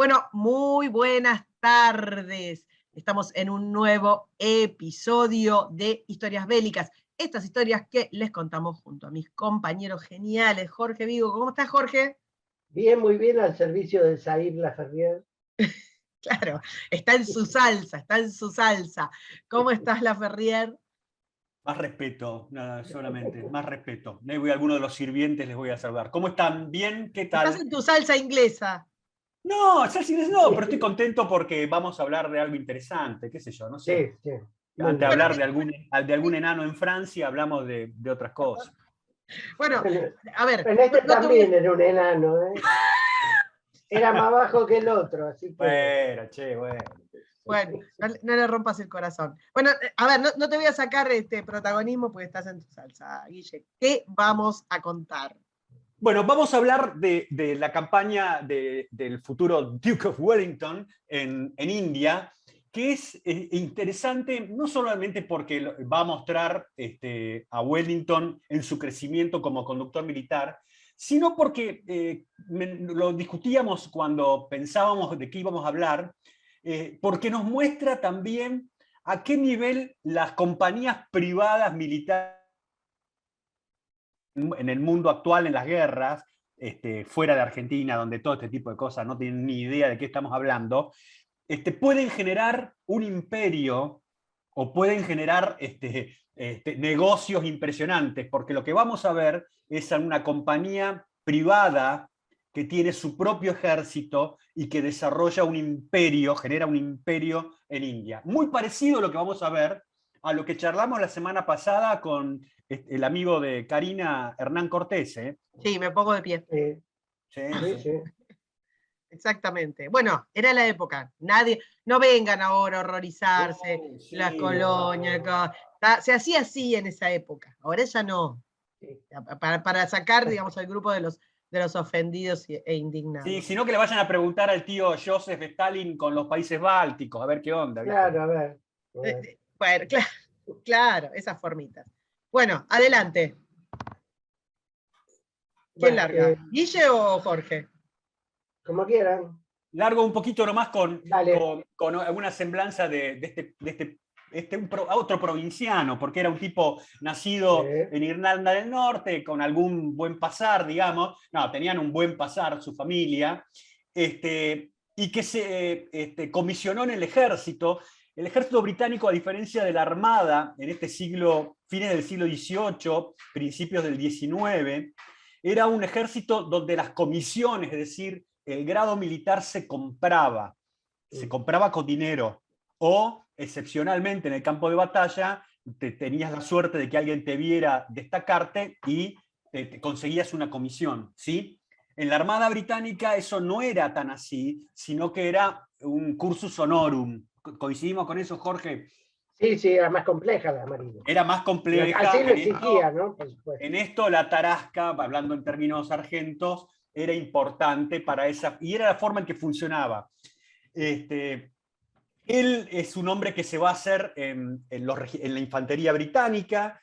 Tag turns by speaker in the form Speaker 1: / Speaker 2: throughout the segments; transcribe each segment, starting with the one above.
Speaker 1: Bueno, muy buenas tardes. Estamos en un nuevo episodio de Historias Bélicas. Estas historias que les contamos junto a mis compañeros geniales. Jorge Vigo, ¿cómo estás, Jorge?
Speaker 2: Bien, muy bien, al servicio de Zahir Laferrière.
Speaker 1: Claro, está en su salsa, está en su salsa. ¿Cómo estás, Laferrière?
Speaker 3: Más respeto, nada, solamente, más respeto. Voy a alguno de los sirvientes, les voy a saludar. ¿Cómo están? ¿Bien? ¿Qué
Speaker 1: Estás
Speaker 3: tal?
Speaker 1: en tu salsa inglesa.
Speaker 3: No, no, pero estoy contento porque vamos a hablar de algo interesante, qué sé yo, no sé.
Speaker 2: Sí.
Speaker 3: Antes de
Speaker 2: Bueno,
Speaker 3: hablar de algún enano en Francia, hablamos de otras cosas.
Speaker 1: Bueno, a ver,
Speaker 2: en este
Speaker 1: no te voy
Speaker 2: también era un enano, ¿eh? Era más bajo que el otro, así que...
Speaker 3: Bueno.
Speaker 1: Bueno, no le rompas el corazón. Bueno, a ver, no te voy a sacar protagonismo porque estás en tu salsa, Guille. ¿Qué vamos a contar?
Speaker 3: Bueno, vamos a hablar de la campaña del futuro Duke of Wellington en India, que es interesante no solamente porque va a mostrar a Wellington en su crecimiento como conductor militar, sino porque lo discutíamos cuando pensábamos de qué íbamos a hablar, porque nos muestra también a qué nivel las compañías privadas militares en el mundo actual, en las guerras, fuera de Argentina, donde todo este tipo de cosas no tienen ni idea de qué estamos hablando, pueden generar un imperio o pueden generar negocios impresionantes, porque lo que vamos a ver es a una compañía privada que tiene su propio ejército y que desarrolla un imperio, genera un imperio en India. Muy parecido a lo que vamos a ver, a lo que charlamos la semana pasada con el amigo de Karina, Hernán Cortés.
Speaker 1: Sí, me pongo de pie.
Speaker 2: Sí.
Speaker 1: Exactamente. Bueno, era la época. No vengan ahora a horrorizarse, las colonias. Se hacía así en esa época. Ahora ya no. Para sacar, digamos, al grupo de los ofendidos e indignados.
Speaker 3: Sí, sino que le vayan a preguntar al tío Joseph Stalin con los países bálticos, a ver qué onda. ¿viste?
Speaker 2: Claro, a ver.
Speaker 1: Bueno, claro, esas formitas. Bueno, adelante. ¿Quién larga? ¿Guille o Jorge?
Speaker 2: Como quieran.
Speaker 3: Largo un poquito nomás con
Speaker 2: Dale.
Speaker 3: alguna semblanza de otro provinciano, porque era un tipo nacido en Irlanda del Norte, con algún buen pasar, digamos. No, tenían un buen pasar su familia, y que se comisionó en el ejército. El ejército británico, a diferencia de la armada en este siglo, fines del siglo XVIII, principios del XIX, era un ejército donde las comisiones, es decir, el grado militar se compraba con dinero, o excepcionalmente en el campo de batalla tenías la suerte de que alguien te viera destacarte y te conseguías una comisión, ¿sí? En la Armada Británica eso no era tan así, sino que era un cursus honorum. ¿Coincidimos con eso, Jorge?
Speaker 2: Sí, era más compleja la marina.
Speaker 3: Era más compleja.
Speaker 2: Así lo exigía, ¿no? Por supuesto.
Speaker 3: En esto la tarasca, hablando en términos argentos, era importante para esa, y era la forma en que funcionaba. Él es un hombre que se va a hacer en la infantería británica,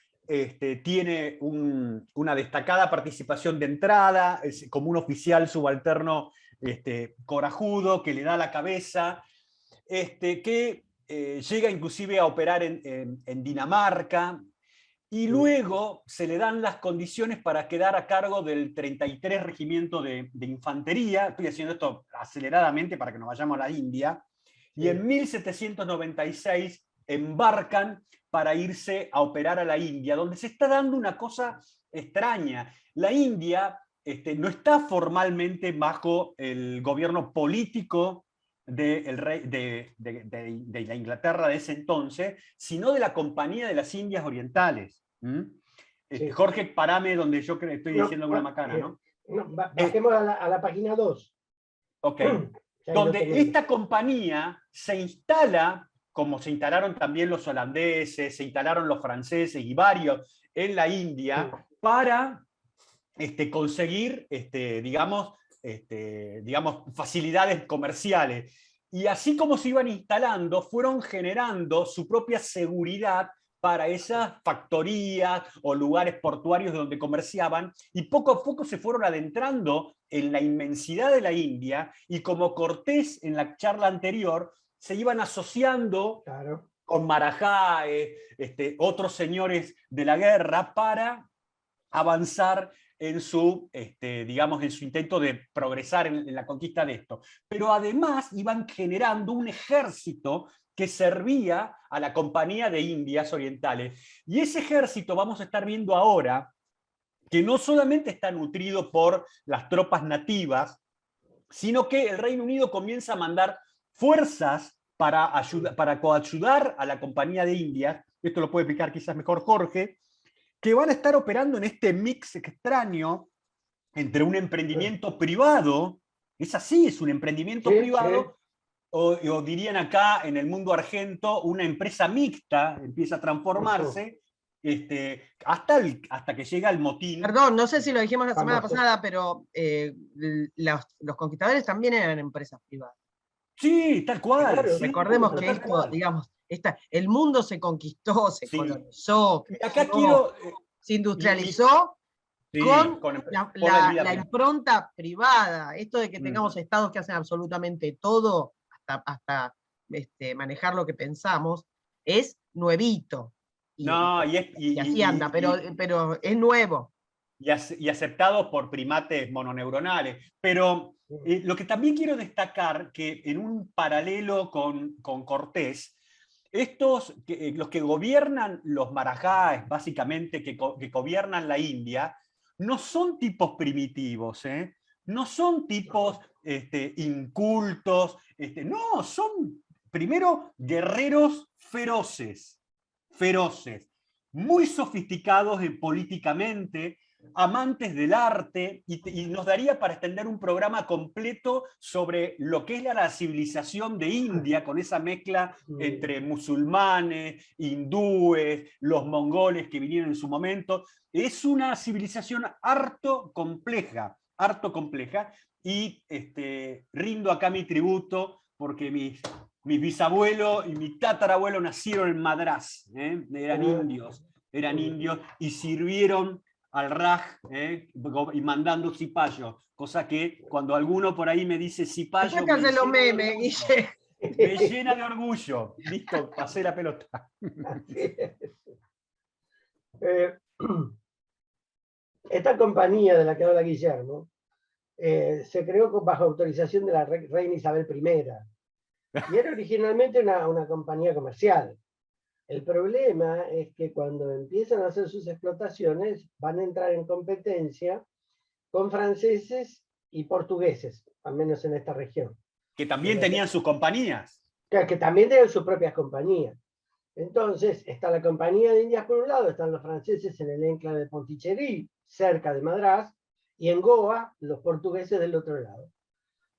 Speaker 3: tiene una destacada participación de entrada, es como un oficial subalterno corajudo, que le da la cabeza, que llega inclusive a operar en Dinamarca, y luego se le dan las condiciones para quedar a cargo del 33 Regimiento de Infantería. Estoy haciendo esto aceleradamente para que nos vayamos a la India. Y en 1796 embarcan para irse a operar a la India, donde se está dando una cosa extraña. La India no está formalmente bajo el gobierno político del rey, de la Inglaterra de ese entonces, sino de la Compañía de las Indias Orientales. Jorge, parame donde yo estoy diciendo alguna macana, ¿no?
Speaker 2: Bajemos a la página 2.
Speaker 3: Ok. Donde esta compañía se instala, como se instalaron también los holandeses, se instalaron los franceses y varios en la India, para conseguir, digamos, facilidades comerciales. Y así como se iban instalando, fueron generando su propia seguridad para esas factorías o lugares portuarios donde comerciaban, y poco a poco se fueron adentrando en la inmensidad de la India, y como Cortés en la charla anterior, se iban asociando
Speaker 2: Claro.
Speaker 3: con Marajáes, otros señores de la guerra, para avanzar en su, digamos, en su intento de progresar en la conquista de esto. Pero además iban generando un ejército que servía a la Compañía de Indias Orientales. Y ese ejército, vamos a estar viendo ahora, que no solamente está nutrido por las tropas nativas, sino que el Reino Unido comienza a mandar fuerzas para coayudar a la Compañía de Indias, esto lo puede explicar quizás mejor Jorge, que van a estar operando en este mix extraño entre un emprendimiento privado, es así, es un emprendimiento privado, o dirían acá en el mundo argento, una empresa mixta, empieza a transformarse, hasta que llega el motín.
Speaker 1: Perdón, no sé si lo dijimos la semana pasada, pero los conquistadores también eran empresas privadas.
Speaker 3: Sí, tal cual.
Speaker 1: Claro,
Speaker 3: sí,
Speaker 1: recordemos que esto, digamos, el mundo se conquistó, se colonizó,
Speaker 3: acá
Speaker 1: se industrializó con
Speaker 3: la
Speaker 1: la impronta privada. Esto de que tengamos estados que hacen absolutamente todo, hasta manejar lo que pensamos, es nuevito. Y así anda, pero es nuevo.
Speaker 3: Y aceptado por primates mononeuronales. Pero lo que también quiero destacar, que en un paralelo con Cortés, los que gobiernan los marajáes, básicamente, que gobiernan la India, no son tipos primitivos, no son tipos incultos, no, son primero guerreros feroces, muy sofisticados políticamente, amantes del arte, y nos daría para extender un programa completo sobre lo que es la civilización de India, con esa mezcla entre musulmanes, hindúes, los mongoles que vinieron en su momento. Es una civilización harto compleja, y rindo acá mi tributo, porque mis bisabuelos y mi tatarabuelo nacieron en Madrás, eran indios y sirvieron al Raj, y mandando cipayos, cosa que cuando alguno por ahí me dice cipayo, me llena de orgullo. Listo, pasé la pelota.
Speaker 2: Esta compañía de la que habla Guillermo se creó bajo autorización de la reina Isabel I y era originalmente una compañía comercial. El problema es que cuando empiezan a hacer sus explotaciones van a entrar en competencia con franceses y portugueses, al menos en esta región.
Speaker 3: Que también tenían sus compañías.
Speaker 2: Que también tienen sus propias compañías. Entonces, está la Compañía de Indias por un lado, están los franceses en el enclave de Pondicherry, cerca de Madrás, y en Goa, los portugueses del otro lado.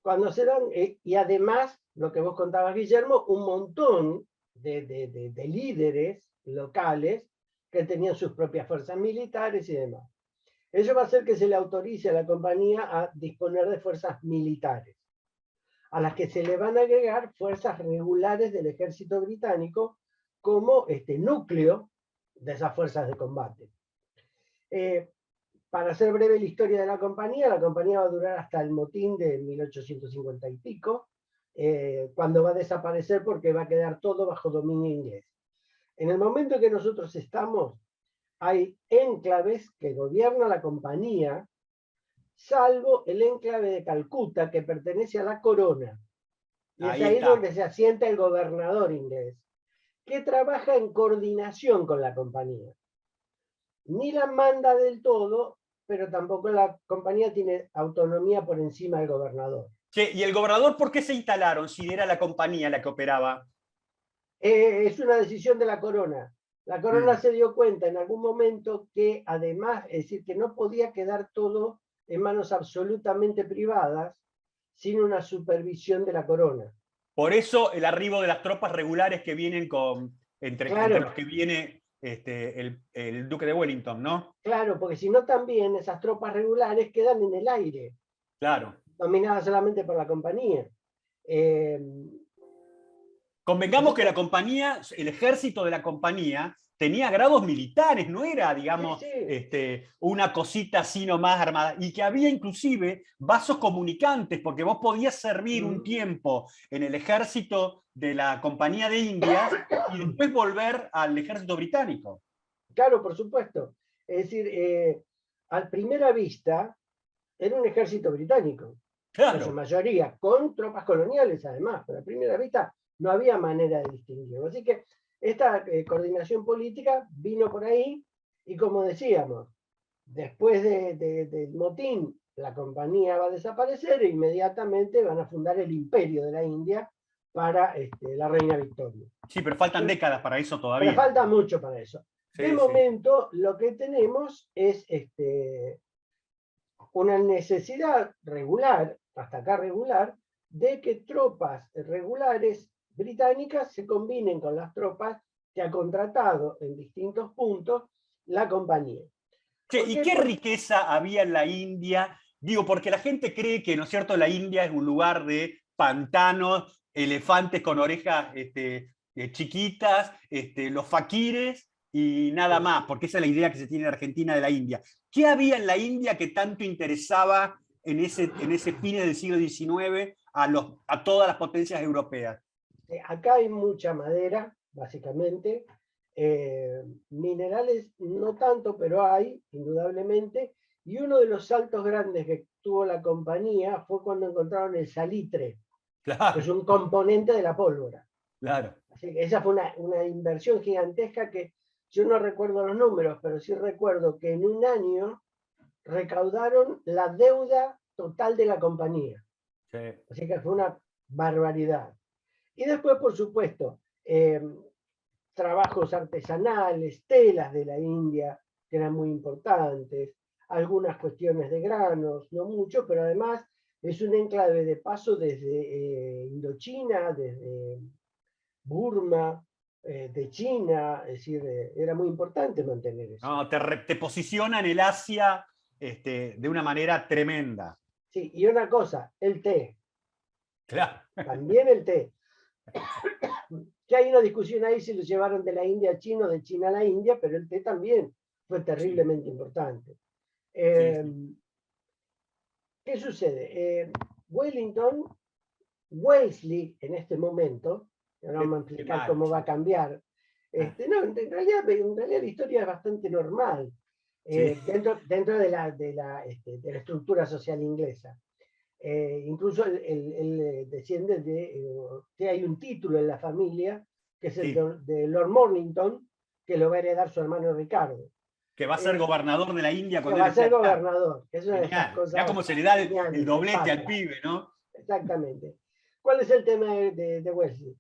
Speaker 2: Cuando se dan, y además, lo que vos contabas, Guillermo, un montón de líderes locales que tenían sus propias fuerzas militares y demás. Eso va a hacer que se le autorice a la compañía a disponer de fuerzas militares, a las que se le van a agregar fuerzas regulares del ejército británico como núcleo de esas fuerzas de combate. Para hacer breve la historia de la compañía va a durar hasta el motín de 1850 y pico, cuando va a desaparecer porque va a quedar todo bajo dominio inglés. En el momento en que nosotros estamos, hay enclaves que gobierna la compañía, salvo el enclave de Calcuta, que pertenece a la corona. Y es ahí donde se asienta el gobernador inglés, que trabaja en coordinación con la compañía. Ni la manda del todo, pero tampoco la compañía tiene autonomía por encima del gobernador.
Speaker 3: Che, ¿y el gobernador por qué se instalaron si era la compañía la que operaba?
Speaker 2: Es una decisión de la corona. La corona se dio cuenta en algún momento que además, es decir, que no podía quedar todo en manos absolutamente privadas sin una supervisión de la corona.
Speaker 3: Por eso el arribo de las tropas regulares que vienen entre los que viene el duque de Wellington, ¿no?
Speaker 2: Claro, porque si no también esas tropas regulares quedan en el aire.
Speaker 3: Claro.
Speaker 2: Dominadas solamente por la compañía.
Speaker 3: Convengamos que la compañía, el ejército de la compañía, tenía grados militares, no era, digamos, una cosita así nomás armada, y que había inclusive vasos comunicantes, porque vos podías servir un tiempo en el ejército de la Compañía de Indias y después volver al ejército británico.
Speaker 2: Claro, por supuesto. Es decir, a primera vista era un ejército británico,
Speaker 3: claro,
Speaker 2: en su mayoría, con tropas coloniales además, pero a primera vista no había manera de distinguirlo. Así que esta coordinación política vino por ahí, y como decíamos, después del motín, la compañía va a desaparecer e inmediatamente van a fundar el Imperio de la India para la reina Victoria.
Speaker 3: Sí, pero faltan décadas para eso todavía.
Speaker 2: Pero falta mucho para eso.
Speaker 3: Sí,
Speaker 2: de momento, lo que tenemos es una necesidad regular, hasta acá regular, de que tropas regulares británicas se combinen con las tropas que ha contratado en distintos puntos la compañía.
Speaker 3: ¿Y qué riqueza había en la India? Digo, porque la gente cree que, ¿no es cierto?, la India es un lugar de pantanos, elefantes con orejas chiquitas, los faquires y nada más, porque esa es la idea que se tiene en Argentina de la India. ¿Qué había en la India que tanto interesaba en ese fines del siglo XIX a todas las potencias europeas?
Speaker 2: Acá hay mucha madera, básicamente. Minerales no tanto, pero hay, indudablemente. Y uno de los saltos grandes que tuvo la compañía fue cuando encontraron el salitre,
Speaker 3: claro,
Speaker 2: que es un componente de la pólvora.
Speaker 3: Claro.
Speaker 2: Así que esa fue una inversión gigantesca que yo no recuerdo los números, pero sí recuerdo que en un año recaudaron la deuda total de la compañía.
Speaker 3: Sí.
Speaker 2: Así que fue una barbaridad. Y después, por supuesto, trabajos artesanales, telas de la India, que eran muy importantes, algunas cuestiones de granos, no mucho, pero además es un enclave de paso desde Indochina, desde Burma, de China, es decir, era muy importante mantener eso.
Speaker 3: No, te posiciona en el Asia de una manera tremenda.
Speaker 2: Sí, y una cosa, el té.
Speaker 3: Claro.
Speaker 2: También el té. Que hay una discusión ahí si lo llevaron de la India a China o de China a la India, pero el té también fue terriblemente importante.
Speaker 3: Sí.
Speaker 2: ¿Qué sucede? Wellington, Wellesley en este momento, ahora vamos a explicar cómo va a cambiar. No, en realidad la historia es bastante normal dentro de la estructura social inglesa. Incluso él desciende que hay un título en la familia, que es el de Lord Mornington, que lo va a heredar su hermano Ricardo.
Speaker 3: Que va a ser gobernador de la India cuando
Speaker 2: va a ser gobernador. Es una de esas cosas.
Speaker 3: Ya como se le da el doblete al pibe, ¿no?
Speaker 2: Exactamente. ¿Cuál es el tema de Wellesley?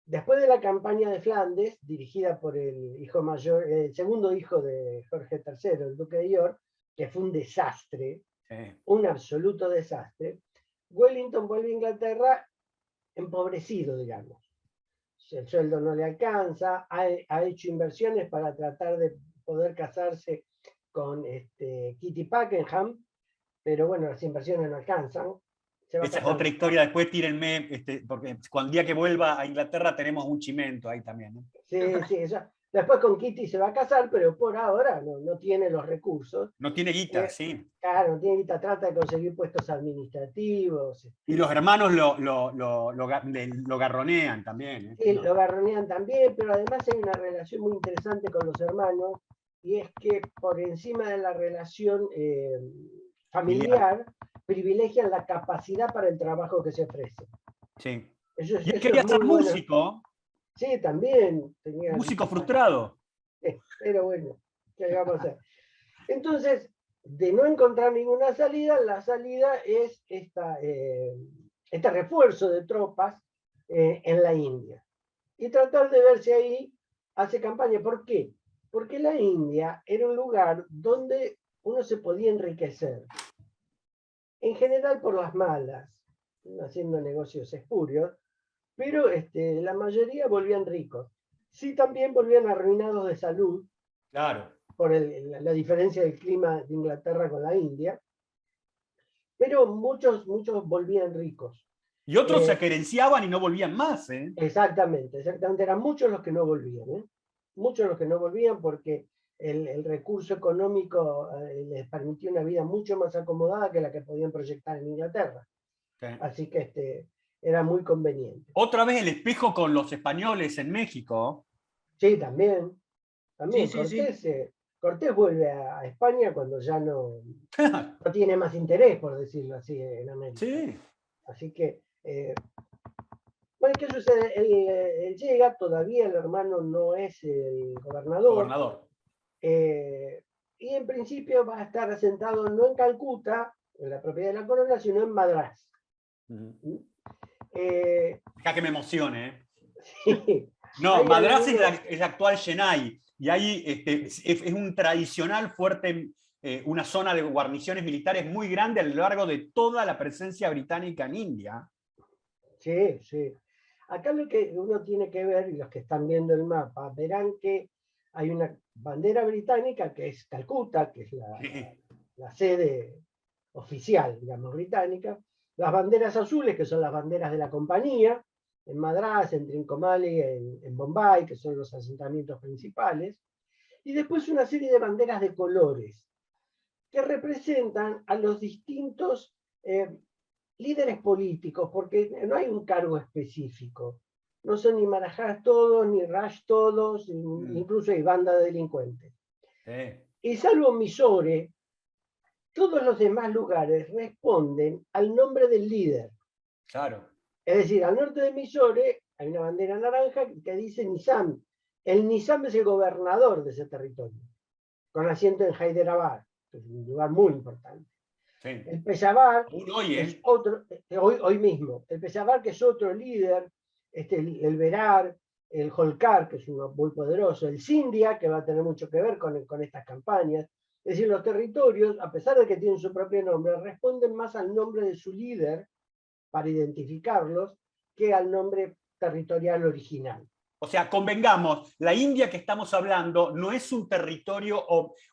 Speaker 2: Después de la campaña de Flandes, dirigida por el hijo mayor, el segundo hijo de Jorge III, el duque de York, que fue un desastre, un absoluto desastre, Wellington vuelve a Inglaterra empobrecido, digamos. El sueldo no le alcanza, ha hecho inversiones para tratar de poder casarse con Kitty Pakenham, pero bueno, las inversiones no alcanzan.
Speaker 3: Esa es otra historia, después tírenme, porque cuando el día que vuelva a Inglaterra tenemos un chimento ahí también, ¿no?
Speaker 2: Sí, eso. Después con Kitty se va a casar, pero por ahora no tiene los recursos.
Speaker 3: No tiene guita, sí.
Speaker 2: Claro, no tiene guita, trata de conseguir puestos administrativos.
Speaker 3: Y los hermanos lo garronean también.
Speaker 2: Sí, lo garronean también, pero además hay una relación muy interesante con los hermanos, y es que por encima de la relación familiar, privilegian la capacidad para el trabajo que se ofrece.
Speaker 3: Sí.
Speaker 2: Y
Speaker 3: él quería ser músico.
Speaker 2: Bueno. Sí, también.
Speaker 3: Músico frustrado.
Speaker 2: Pero bueno, ¿qué vamos a hacer? Entonces, de no encontrar ninguna salida, la salida es este refuerzo de tropas en la India. Y tratar de ver si ahí hace campaña. ¿Por qué? Porque la India era un lugar donde uno se podía enriquecer. En general por las malas, haciendo negocios espurios, pero la mayoría volvían ricos. Sí, también volvían arruinados de salud.
Speaker 3: Claro.
Speaker 2: Por la diferencia del clima de Inglaterra con la India. Pero muchos volvían ricos.
Speaker 3: Y otros se querenciaban y no volvían más, ¿eh?
Speaker 2: Exactamente, exactamente. Eran muchos los que no volvían, ¿eh? Muchos los que no volvían porque el recurso económico les permitía una vida mucho más acomodada que la que podían proyectar en Inglaterra.
Speaker 3: Sí.
Speaker 2: Así que era muy conveniente.
Speaker 3: Otra vez el espejo con los españoles en México.
Speaker 2: Sí, también.
Speaker 1: Sí,
Speaker 2: Cortés,
Speaker 1: sí.
Speaker 2: Cortés vuelve a España cuando ya no tiene más interés, por decirlo así, en América.
Speaker 3: Sí.
Speaker 2: Así que, bueno, ¿qué sucede? Él llega, todavía el hermano no es el gobernador. Y en principio va a estar asentado no en Calcuta, en la propiedad de la corona, sino en Madrás.
Speaker 3: Deja que me emocione.
Speaker 2: Sí.
Speaker 3: No, Madrás es la actual Chennai. Y ahí es un tradicional fuerte, una zona de guarniciones militares muy grande a lo largo de toda la presencia británica en India.
Speaker 2: Sí, sí. Acá lo que uno tiene que ver, y los que están viendo el mapa, verán que hay una bandera británica que es Calcuta, que es la sede oficial, digamos, británica. Las banderas azules, que son las banderas de la compañía, en Madrás, en Trincomalee, en Bombay, que son los asentamientos principales. Y después una serie de banderas de colores, que representan a los distintos líderes políticos, porque no hay un cargo específico. No son ni Marajás todos, ni Raj todos, incluso hay banda de delincuentes. Y salvo Mysore, todos los demás lugares responden al nombre del líder.
Speaker 3: Claro.
Speaker 2: Es decir, al norte de Mysore hay una bandera naranja que dice Nizam. El Nizam es el gobernador de ese territorio, con asiento en Hyderabad, que es un lugar muy importante.
Speaker 3: Sí.
Speaker 2: El Peshawar
Speaker 3: hoy,
Speaker 2: es otro, hoy mismo, el Peshawar, que es otro líder, el Berar, el Holkar, que es uno muy poderoso, el Sindhia, que va a tener mucho que ver con estas campañas. Es decir, los territorios, a pesar de que tienen su propio nombre, responden más al nombre de su líder para identificarlos que al nombre territorial original.
Speaker 3: O sea, convengamos, la India que estamos hablando no es un territorio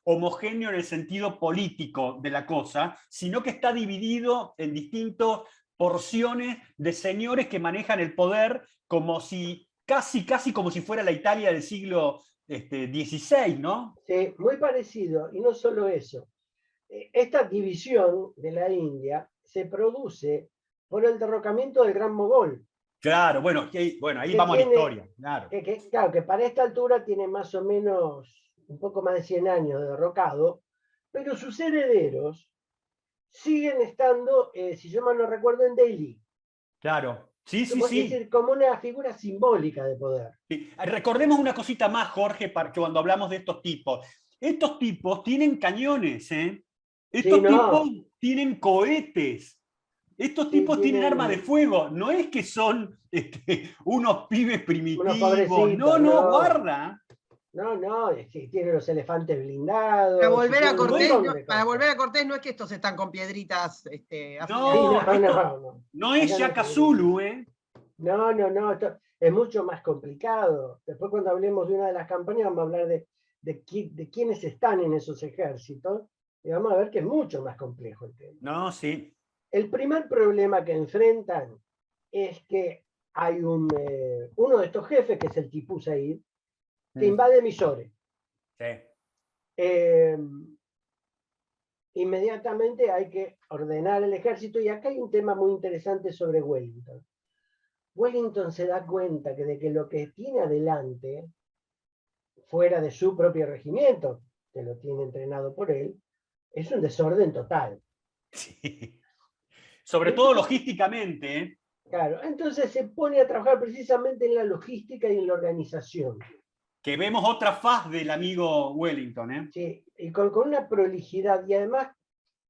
Speaker 3: homogéneo en el sentido político de la cosa, sino que está dividido en distintas porciones de señores que manejan el poder como si, casi como si fuera la Italia del siglo XVI, ¿no?
Speaker 2: Sí, muy parecido, y no solo eso. Esta división de la India se produce por el derrocamiento del Gran Mogol.
Speaker 3: Claro, bueno, ahí vamos a la historia. Claro.
Speaker 2: Claro, que para esta altura tiene más o menos un poco más de 100 años de derrocado, pero sus herederos siguen estando, si yo mal no recuerdo, en Delhi.
Speaker 3: Claro, sí.
Speaker 2: Es decir, como una figura simbólica de poder.
Speaker 3: Sí. Recordemos una cosita más, Jorge, para que cuando hablamos de estos tipos. Estos tipos tienen cañones, ¿eh? Estos tipos tienen cohetes. Estos tipos tienen armas de fuego. No es que son unos pibes primitivos. No, guarda.
Speaker 2: No, tiene los elefantes blindados.
Speaker 1: Para volver a Cortés, no es que estos están con piedritas.
Speaker 3: No es Shaka Zulu, ¿eh?
Speaker 2: No, esto es mucho más complicado. Después, cuando hablemos de una de las campañas, vamos a hablar de quiénes están en esos ejércitos, y vamos a ver que es mucho más complejo el tema.
Speaker 3: No, sí.
Speaker 2: El primer problema que enfrentan es que hay uno de estos jefes, que es el Tipú Said, que invade Mysore.
Speaker 3: Sí.
Speaker 2: Inmediatamente hay que ordenar el ejército, y acá hay un tema muy interesante sobre Wellington. Wellington se da cuenta de que lo que tiene adelante, fuera de su propio regimiento, que lo tiene entrenado por él, es un desorden total.
Speaker 3: Sí. Sobre todo logísticamente, ¿eh?
Speaker 2: Claro, entonces se pone a trabajar precisamente en la logística y en la organización.
Speaker 3: Que vemos otra faz del amigo Wellington, ¿eh?
Speaker 2: Sí, y con una prolijidad, y además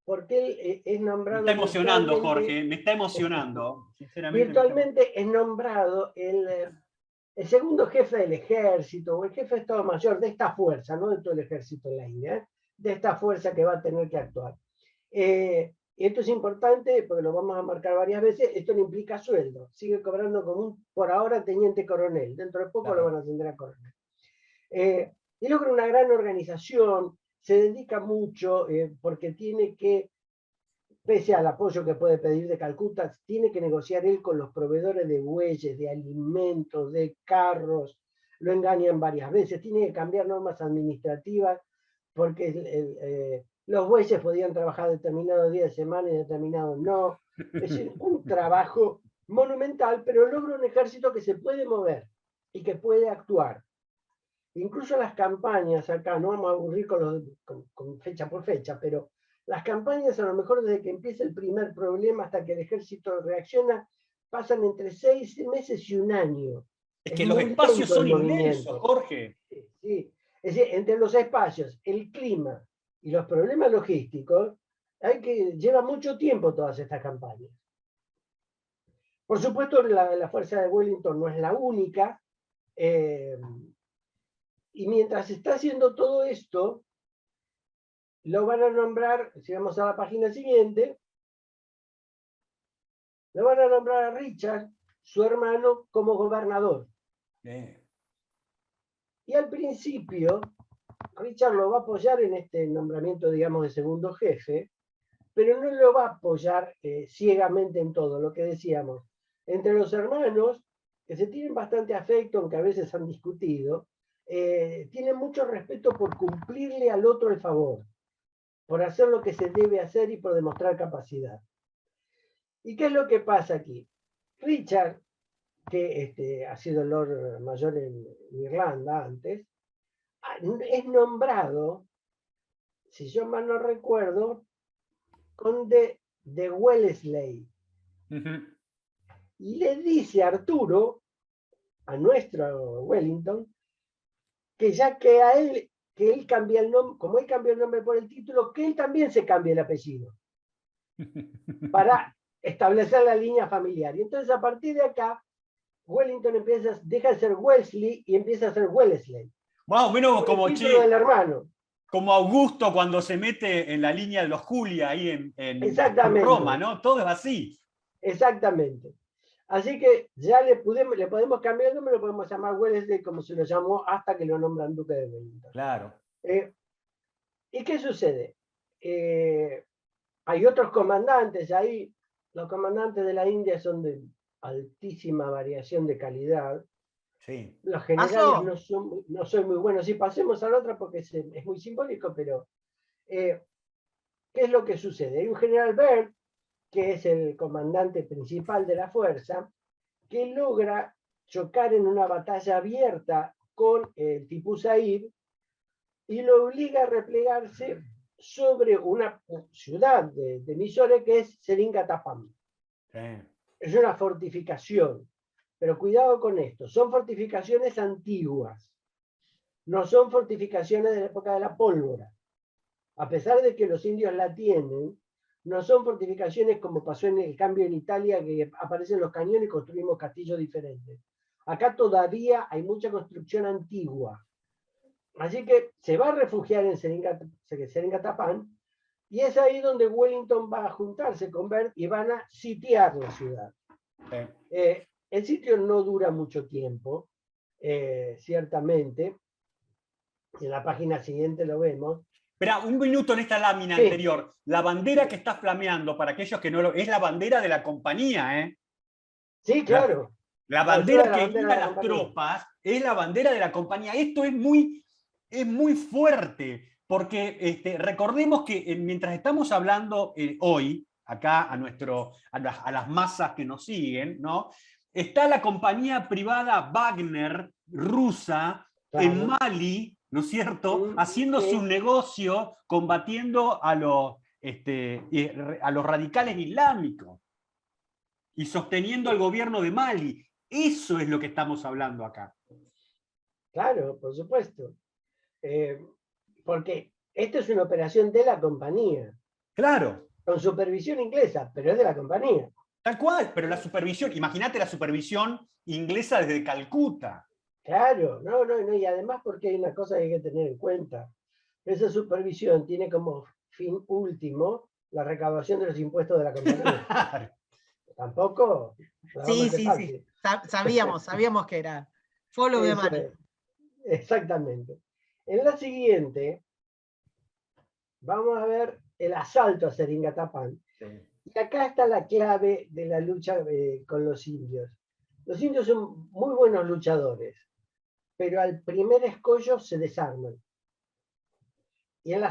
Speaker 2: porque él es nombrado...
Speaker 3: Me está emocionando, Jorge, me está emocionando. Sinceramente,
Speaker 2: virtualmente es nombrado el segundo jefe del ejército, o el jefe de Estado Mayor de esta fuerza, no de todo el ejército en la India, de esta fuerza que va a tener que actuar. Y esto es importante porque lo vamos a marcar varias veces. Esto no implica sueldo, sigue cobrando como por ahora teniente coronel, dentro de poco lo van a ascender a coronel. Y logra una gran organización, se dedica mucho porque tiene que pese al apoyo que puede pedir de Calcuta, tiene que negociar él con los proveedores de bueyes, de alimentos, de carros, lo engañan varias veces, tiene que cambiar normas administrativas, porque los bueyes podían trabajar determinados días de semana y determinados no. Es decir, un trabajo monumental, pero logra un ejército que se puede mover y que puede actuar. Incluso las campañas acá, no vamos a aburrir con fecha por fecha, pero las campañas, a lo mejor desde que empieza el primer problema hasta que el ejército reacciona, pasan entre 6 meses y un año.
Speaker 3: Es que los espacios son inmensos, Jorge.
Speaker 2: Sí. Es decir, entre los espacios, el clima y los problemas logísticos, lleva mucho tiempo todas estas campañas. Por supuesto, la fuerza de Wellington no es la única, y mientras está haciendo todo esto, lo van a nombrar, si vamos a la página siguiente, lo van a nombrar a Richard, su hermano, como gobernador. Y al principio, Richard lo va a apoyar en este nombramiento, digamos, de segundo jefe, pero no lo va a apoyar ciegamente en todo, lo que decíamos. Entre los hermanos, que se tienen bastante afecto, aunque a veces han discutido, tienen mucho respeto por cumplirle al otro el favor, por hacer lo que se debe hacer y por demostrar capacidad. ¿Y qué es lo que pasa aquí? Richard, que ha sido Lord Mayor en Irlanda antes, es nombrado, si yo mal no recuerdo, conde de Wellesley. Y le dice a Arturo, a nuestro Wellington, que ya que él cambia el nombre, como él cambió el nombre por el título, que él también se cambie el apellido. Para establecer la línea familiar. Y entonces a partir de acá, Wellington deja de ser Wellesley y empieza a ser Wellesley.
Speaker 3: Más o menos como
Speaker 2: del hermano.
Speaker 3: Como Augusto cuando se mete en la línea de los Julia ahí en
Speaker 2: Roma,
Speaker 3: ¿no? Todo es así.
Speaker 2: Exactamente. Así que ya le podemos cambiar el nombre, lo podemos llamar Wellesley como se lo llamó hasta que lo nombran Duque de Wellington.
Speaker 3: Claro.
Speaker 2: ¿Y qué sucede? Hay otros comandantes ahí. Los comandantes de la India son de altísima variación de calidad.
Speaker 3: Sí.
Speaker 2: Los generales no son muy buenos. Sí, pasemos a la otra porque es muy simbólico, pero ¿qué es lo que sucede? Hay un general Byrd, que es el comandante principal de la fuerza, que logra chocar en una batalla abierta con el Tipu Saib y lo obliga a replegarse sobre una ciudad de Mysore que es Seringatapam.
Speaker 3: Sí.
Speaker 2: Es una fortificación, pero cuidado con esto, son fortificaciones antiguas, no son fortificaciones de la época de la pólvora. A pesar de que los indios la tienen, no son fortificaciones como pasó en el cambio en Italia, que aparecen los cañones y construimos castillos diferentes. Acá todavía hay mucha construcción antigua. Así que se va a refugiar en Seringatapán, y es ahí donde Wellington va a juntarse con Byrd y van a sitiar la ciudad. El sitio no dura mucho tiempo, ciertamente. En la página siguiente lo vemos.
Speaker 3: Espera, un minuto en esta lámina anterior. La bandera que está flameando, para aquellos que no lo... es la bandera de la compañía, ¿eh?
Speaker 2: Sí, claro.
Speaker 3: La bandera que guía las tropas es la bandera de la compañía. Esto es muy fuerte, porque recordemos que mientras estamos hablando hoy, acá a las masas que nos siguen, ¿no? Está la compañía privada Wagner, rusa, en Mali, ¿no es cierto? Haciendo su negocio, combatiendo a los radicales islámicos y sosteniendo al gobierno de Mali. Eso es lo que estamos hablando acá.
Speaker 2: Claro, por supuesto. Porque esta es una operación de la compañía.
Speaker 3: Claro.
Speaker 2: Con supervisión inglesa, pero es de la compañía.
Speaker 3: Tal cual, pero la supervisión, imagínate la supervisión inglesa desde Calcuta.
Speaker 2: Claro, no, y además porque hay una cosa que hay que tener en cuenta. Esa supervisión tiene como fin último la recaudación de los impuestos de la compañía. Tampoco.
Speaker 1: Sí. Sabíamos que era. Follow the money.
Speaker 2: Exactamente. En la siguiente, vamos a ver el asalto a Seringatapán.
Speaker 3: Sí.
Speaker 2: Y acá está la clave de la lucha con los indios. Los indios son muy buenos luchadores, pero al primer escollo se desarman. Y en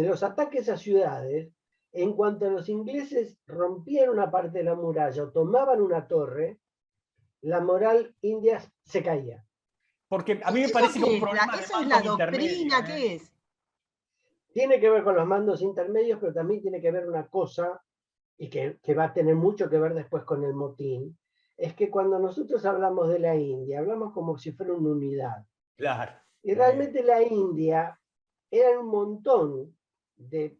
Speaker 2: los ataques a ciudades, en cuanto los ingleses rompían una parte de la muralla o tomaban una torre, la moral india se caía.
Speaker 3: Porque a mí me
Speaker 1: ¿Eso
Speaker 3: parece que
Speaker 1: qué
Speaker 3: un
Speaker 1: es?
Speaker 3: problema de
Speaker 1: ¿Eso es la
Speaker 3: mandos intermedios.
Speaker 1: doctrina? ¿Qué es?
Speaker 2: Tiene que ver con los mandos intermedios, pero también tiene que ver una cosa, y que va a tener mucho que ver después con el motín, es que cuando nosotros hablamos de la India, hablamos como si fuera una unidad.
Speaker 3: Claro.
Speaker 2: Y realmente la India era un montón de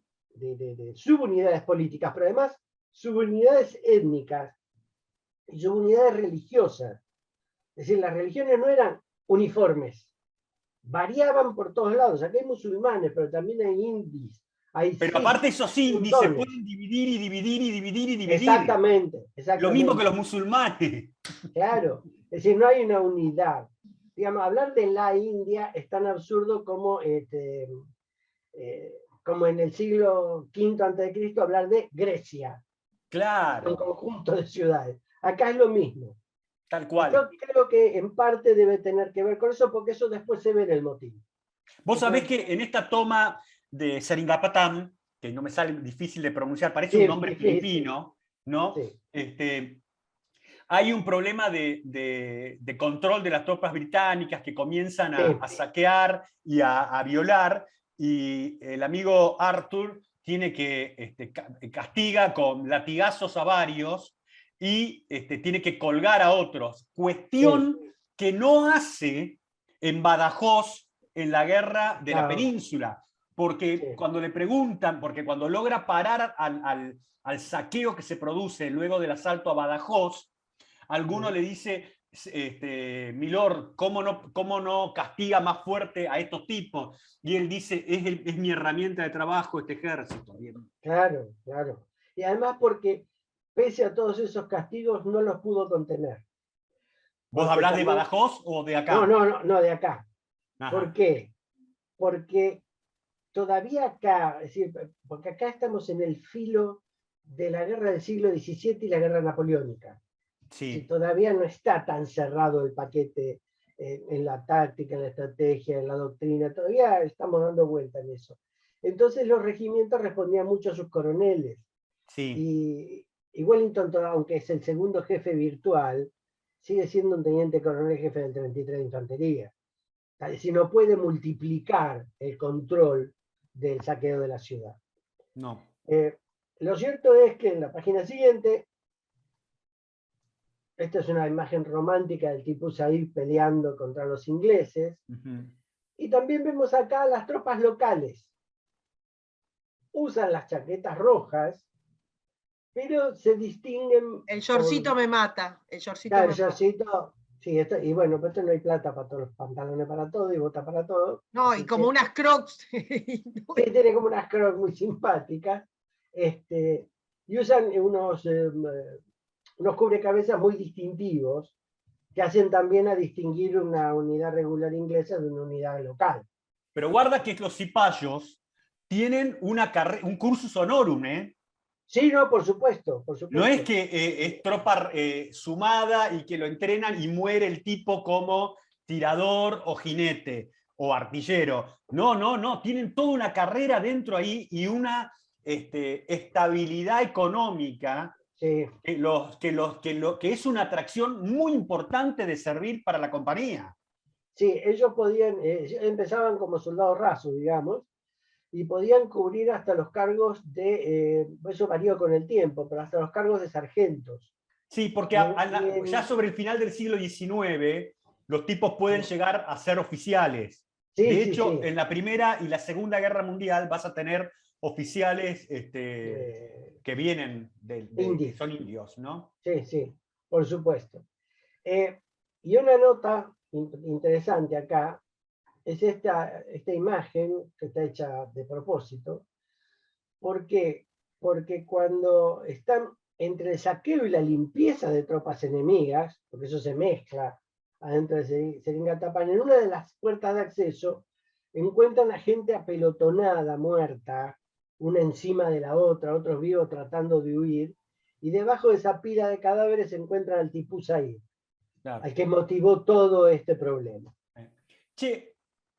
Speaker 2: subunidades políticas, pero además subunidades étnicas y subunidades religiosas. Es decir, las religiones no eran uniformes, variaban por todos lados. Aquí hay musulmanes, pero también hay indios, hay
Speaker 3: Pero aparte
Speaker 2: sikhs,
Speaker 3: esos indios se
Speaker 2: montones.
Speaker 3: pueden dividir y dividir y dividir y dividir.
Speaker 2: Exactamente,
Speaker 3: Lo mismo que
Speaker 2: exactamente.
Speaker 3: los musulmanes.
Speaker 2: Claro, es decir, no hay una unidad. Digamos, hablar de la India es tan absurdo como en el siglo V a.C. hablar de Grecia, un
Speaker 3: Claro,
Speaker 2: conjunto de ciudades. Acá es lo mismo.
Speaker 3: tal
Speaker 2: Y
Speaker 3: cual.
Speaker 2: yo creo que en parte debe tener que ver con eso, porque eso después se ve en el motín.
Speaker 3: Vos sabés
Speaker 2: Eso,
Speaker 3: que en esta toma de Seringapatam, que no me sale difícil de pronunciar, parece un
Speaker 2: sí,
Speaker 3: nombre
Speaker 2: difícil.
Speaker 3: filipino, ¿no?
Speaker 2: Sí,
Speaker 3: Hay un problema de control de las tropas británicas que comienzan a
Speaker 2: sí,
Speaker 3: saquear y a violar, y el amigo Arthur tiene que castiga con latigazos a varios y tiene que colgar a otros.
Speaker 2: sí.
Speaker 3: Cuestión que no hace en Badajoz en la guerra de la
Speaker 2: No,
Speaker 3: península, porque
Speaker 2: sí,
Speaker 3: cuando le preguntan, porque cuando logra parar al saqueo que se produce luego del asalto a Badajoz, alguno le dice, Milord, cómo no castiga más fuerte a estos tipos? Y él dice, es mi herramienta de trabajo este ejército.
Speaker 2: claro, claro. Y además porque pese a todos esos castigos no los pudo contener.
Speaker 3: ¿Vos
Speaker 2: Porque
Speaker 3: hablás de
Speaker 2: también,
Speaker 3: Badajoz o de
Speaker 2: no,
Speaker 3: acá?
Speaker 2: no, no, no, de acá. ¿Por
Speaker 3: Ajá.
Speaker 2: qué? Porque todavía acá, es decir, porque acá estamos en el filo de la guerra del siglo XVII y la guerra napoleónica. Si
Speaker 3: Sí,
Speaker 2: todavía no está tan cerrado el paquete en la táctica, en la estrategia, en la doctrina, todavía estamos dando vuelta en eso. Entonces los regimientos respondían mucho a sus coroneles.
Speaker 3: sí.
Speaker 2: Y Wellington, aunque es el segundo jefe virtual, sigue siendo un teniente coronel jefe del 33 de Infantería. Es decir, no puede multiplicar el control del saqueo de la ciudad.
Speaker 3: No.
Speaker 2: Eh, lo cierto es que en la página siguiente, esta es una imagen romántica del tipo Said peleando contra los ingleses,
Speaker 3: Uh-huh.
Speaker 2: y también vemos acá las tropas locales. Usan las chaquetas rojas, pero se distinguen
Speaker 1: El
Speaker 2: por...
Speaker 1: shortcito me mata. El shortcito
Speaker 2: Claro,
Speaker 1: me
Speaker 2: el
Speaker 1: mata.
Speaker 2: shortcito, sí, y bueno, pero esto no hay plata para todos los pantalones para todo y bota para todo,
Speaker 1: No, y
Speaker 2: así
Speaker 1: como
Speaker 2: que
Speaker 1: unas crocs.
Speaker 2: sí, tiene como unas crocs muy simpáticas, y usan unos cubrecabezas muy distintivos que hacen también a distinguir una unidad regular inglesa de una unidad local.
Speaker 3: Pero guarda que los cipayos tienen un cursus honorum, ¿eh?
Speaker 2: Sí, no, por supuesto, por
Speaker 3: No es
Speaker 2: supuesto.
Speaker 3: que es tropa sumada y que lo entrenan y muere el tipo como tirador o jinete o artillero. No, no, no. Tienen toda una carrera dentro ahí y una estabilidad económica
Speaker 2: Sí,
Speaker 3: que es una atracción muy importante de servir para la compañía.
Speaker 2: sí, ellos podían, empezaban como soldados rasos, digamos, y podían cubrir hasta los cargos eso varió con el tiempo, pero hasta los cargos de sargentos.
Speaker 3: Sí, porque
Speaker 2: Y en, y
Speaker 3: ya
Speaker 2: en-
Speaker 3: sobre el final del siglo XIX, los tipos pueden
Speaker 2: sí,
Speaker 3: llegar a ser oficiales.
Speaker 2: sí,
Speaker 3: De
Speaker 2: sí,
Speaker 3: hecho,
Speaker 2: sí,
Speaker 3: en la Primera y la Segunda Guerra Mundial vas a tener oficiales que vienen que
Speaker 2: indios,
Speaker 3: son indios, ¿no?
Speaker 2: sí, sí, por supuesto. Eh, y una nota interesante acá es esta imagen que está hecha de propósito. ¿Por qué? Porque cuando están entre el saqueo y la limpieza de tropas enemigas, porque eso se mezcla adentro de Seringapatam, en una de las puertas de acceso encuentran a gente apelotonada, muerta, una encima de la otra, otros vivos tratando de huir, y debajo de esa pila de cadáveres se encuentran al Tipú Said,
Speaker 3: Claro.
Speaker 2: al que motivó todo este problema.
Speaker 3: Che,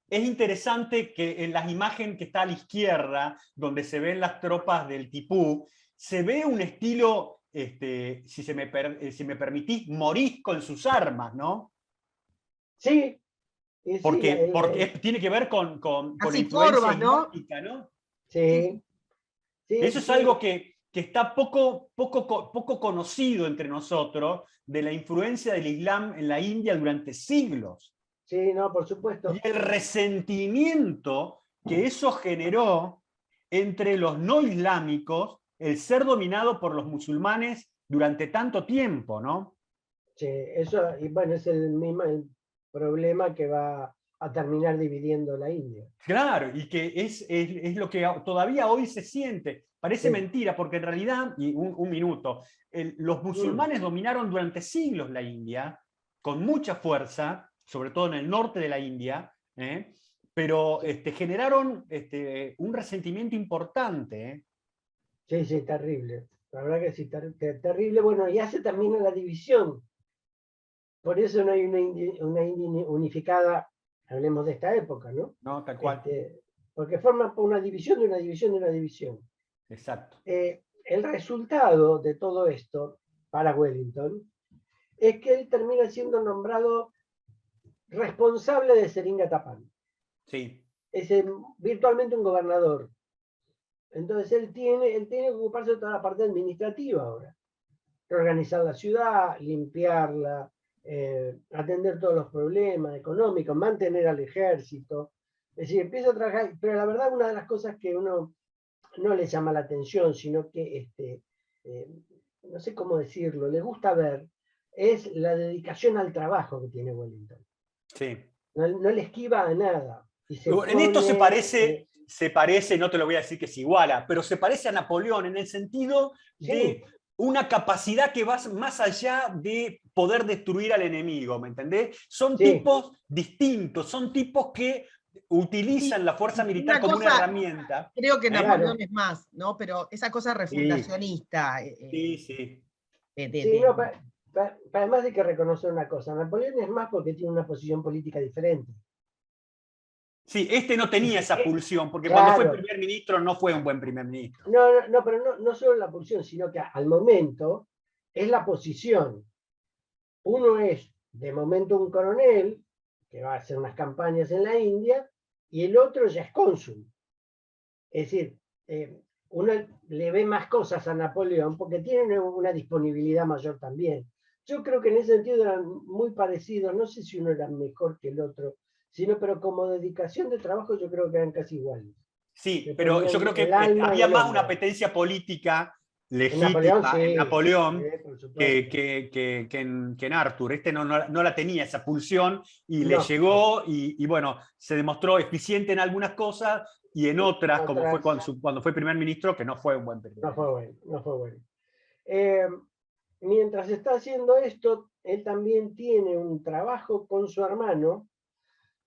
Speaker 3: es interesante que en las imágenes que está a la izquierda, donde se ven las tropas del Tipú, se ve un estilo, si me permitís, morisco en sus armas, ¿no?
Speaker 2: Sí,
Speaker 3: Porque tiene que ver con la
Speaker 1: Así
Speaker 3: influencia
Speaker 1: corvas, ¿no?
Speaker 3: islámica, ¿no?
Speaker 2: sí, sí,
Speaker 3: Eso es algo que está poco conocido entre nosotros, de la influencia del Islam en la India durante siglos.
Speaker 2: sí, no, por supuesto.
Speaker 3: Y el resentimiento que eso generó entre los no islámicos, el ser dominado por los musulmanes durante tanto tiempo, ¿no?
Speaker 2: Sí, eso, y bueno, es el mismo problema que va a terminar dividiendo la India.
Speaker 3: Claro, y que es lo que todavía hoy se siente. Parece
Speaker 2: Sí.
Speaker 3: mentira, porque en realidad, y un minuto, los musulmanes dominaron durante siglos la India, con mucha fuerza, sobre todo en el norte de la India, pero generaron un resentimiento importante.
Speaker 2: Sí, sí, terrible. La verdad que sí, terrible. Bueno, y hace también a la división. Por eso no hay una India unificada, hablemos de esta época, ¿no?
Speaker 3: ¿No? Tal cual.
Speaker 2: Porque forma una división de una división de una división.
Speaker 3: Exacto.
Speaker 2: El resultado de todo esto para Wellington es que él termina siendo nombrado responsable de Seringatapán.
Speaker 3: Sí.
Speaker 2: Es virtualmente un gobernador. Entonces él tiene que ocuparse de toda la parte administrativa ahora. Reorganizar la ciudad, limpiarla, atender todos los problemas económicos, mantener al ejército. Es decir, empieza a trabajar, pero la verdad una de las cosas que uno no le llama la atención, sino que, no sé cómo decirlo, le gusta ver, es la dedicación al trabajo que tiene Wellington.
Speaker 3: Sí.
Speaker 2: No le esquiva a nada.
Speaker 3: En esto se parece, no te lo voy a decir que se iguala, pero se parece a Napoleón en el sentido de una capacidad que va más allá de poder destruir al enemigo, ¿me entendés? Son tipos distintos, son tipos que utilizan la fuerza militar como una herramienta.
Speaker 1: Creo que Napoleón es más, ¿no? Pero esa cosa refundacionista.
Speaker 3: Sí.
Speaker 2: No, además hay que reconocer una cosa, Napoleón es más porque tiene una posición política diferente.
Speaker 3: Sí, no tenía esa pulsión, porque cuando fue primer ministro no fue un buen primer ministro.
Speaker 2: No, pero no solo la pulsión, sino que al momento es la posición. Uno es, de momento, un coronel, que va a hacer unas campañas en la India, y el otro ya es cónsul. Es decir, uno le ve más cosas a Napoleón porque tiene una disponibilidad mayor también. Yo creo que en ese sentido eran muy parecidos, no sé si uno era mejor que el otro, pero como dedicación de trabajo yo creo que eran casi iguales.
Speaker 3: Sí, pero yo creo que había más una apetencia política legítima en Napoleón que en Arthur. No la tenía esa pulsión y le llegó y bueno, se demostró eficiente en algunas cosas y en otras, como fue cuando fue primer ministro, que no fue un buen primer ministro.
Speaker 2: No fue bueno. Mientras está haciendo esto, él también tiene un trabajo con su hermano,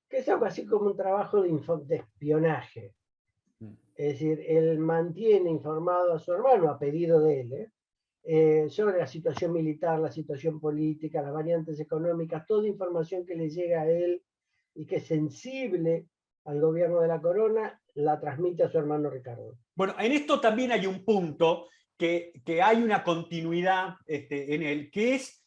Speaker 2: que es algo así como un trabajo de espionaje. Es decir, él mantiene informado a su hermano, a pedido de él, sobre la situación militar, la situación política, las variantes económicas, toda información que le llega a él y que es sensible al gobierno de la corona, la transmite a su hermano Ricardo.
Speaker 3: Bueno, en esto también hay un punto que hay una continuidad en él, que es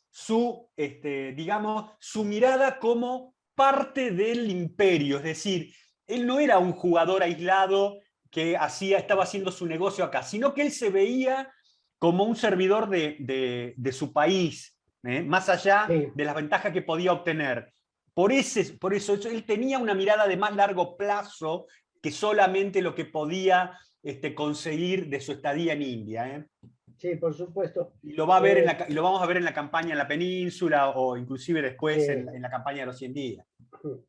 Speaker 3: digamos, su mirada como parte del imperio. Es decir, él no era un jugador aislado que estaba haciendo su negocio acá, sino que él se veía como un servidor de su país, más allá de las ventajas que podía obtener. Por eso él tenía una mirada de más largo plazo que solamente lo que podía conseguir de su estadía en India.
Speaker 2: Sí, por supuesto.
Speaker 3: Y lo vamos a ver en la campaña en la península o inclusive después en la campaña de los 100 días.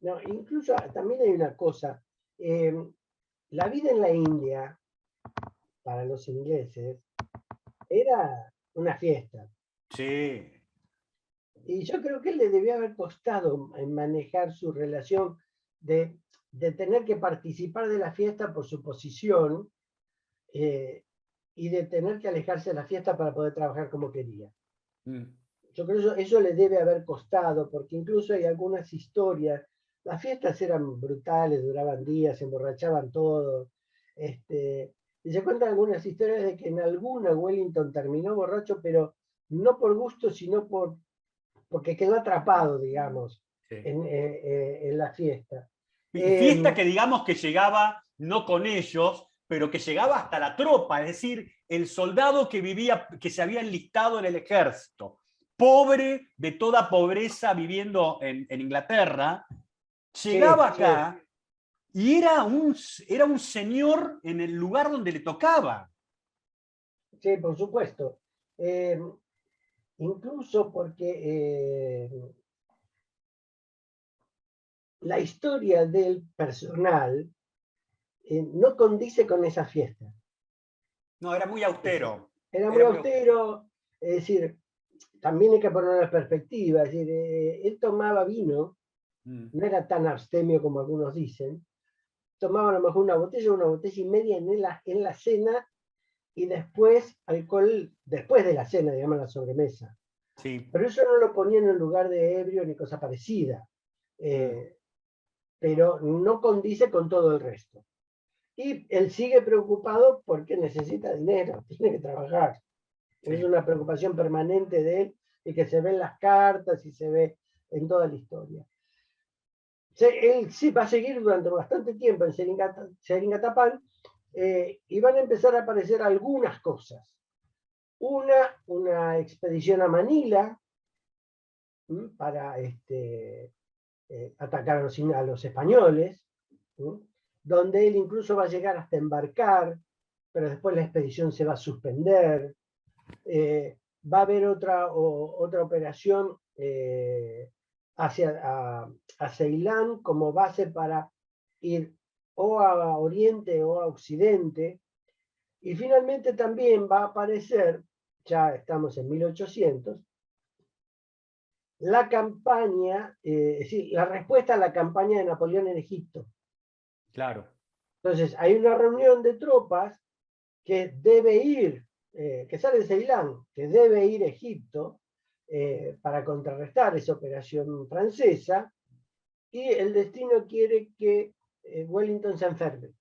Speaker 2: No, incluso también hay una cosa. La vida en la India, para los ingleses, era una fiesta.
Speaker 3: Sí.
Speaker 2: Y yo creo que él le debía haber costado en manejar su relación de tener que participar de la fiesta por su posición, y de tener que alejarse de la fiesta para poder trabajar como quería.
Speaker 3: Mm.
Speaker 2: Yo creo que eso le debe haber costado, porque incluso hay algunas historias, las fiestas eran brutales, duraban días, se emborrachaban todos, y se cuentan algunas historias de que en alguna Wellington terminó borracho, pero no por gusto, sino porque quedó atrapado, digamos,
Speaker 3: Sí.
Speaker 2: en la fiesta.
Speaker 3: Fiesta que digamos que llegaba no con ellos, pero que llegaba hasta la tropa, es decir, el soldado que vivía, que se había enlistado en el ejército, pobre, de toda pobreza, viviendo en Inglaterra, llegaba
Speaker 2: Sí,
Speaker 3: acá y era un señor en el lugar donde le tocaba.
Speaker 2: sí, por supuesto. Incluso porque la historia del personal no condice con esa fiesta.
Speaker 3: No, era muy austero.
Speaker 2: Era muy austero, es decir, también hay que ponerlo en perspectiva, es decir, él tomaba vino, no era tan abstemio como algunos dicen, tomaba a lo mejor una botella y media en la cena, y después alcohol después de la cena, digamos, la sobremesa.
Speaker 3: Sí.
Speaker 2: Pero eso no lo ponía en el lugar de ebrio ni cosa parecida. Pero no condice con todo el resto. Y él sigue preocupado porque necesita dinero, tiene que trabajar. Sí. Es una preocupación permanente de él y que se ve en las cartas y se ve en toda la historia. Él sí va a seguir durante bastante tiempo en Seringatapán y van a empezar a aparecer algunas cosas. Una expedición a Manila para atacar a los españoles, donde él incluso va a llegar hasta embarcar, pero después la expedición se va a suspender. Va a haber otra operación a Ceilán como base para ir o a Oriente o a Occidente. Y finalmente también va a aparecer, ya estamos en 1800, la campaña, es decir, la respuesta a la campaña de Napoleón en Egipto.
Speaker 3: Claro.
Speaker 2: Entonces, hay una reunión de tropas que debe ir, que sale de Ceilán, que debe ir a Egipto para contrarrestar esa operación francesa, y el destino quiere que Wellington se enferme.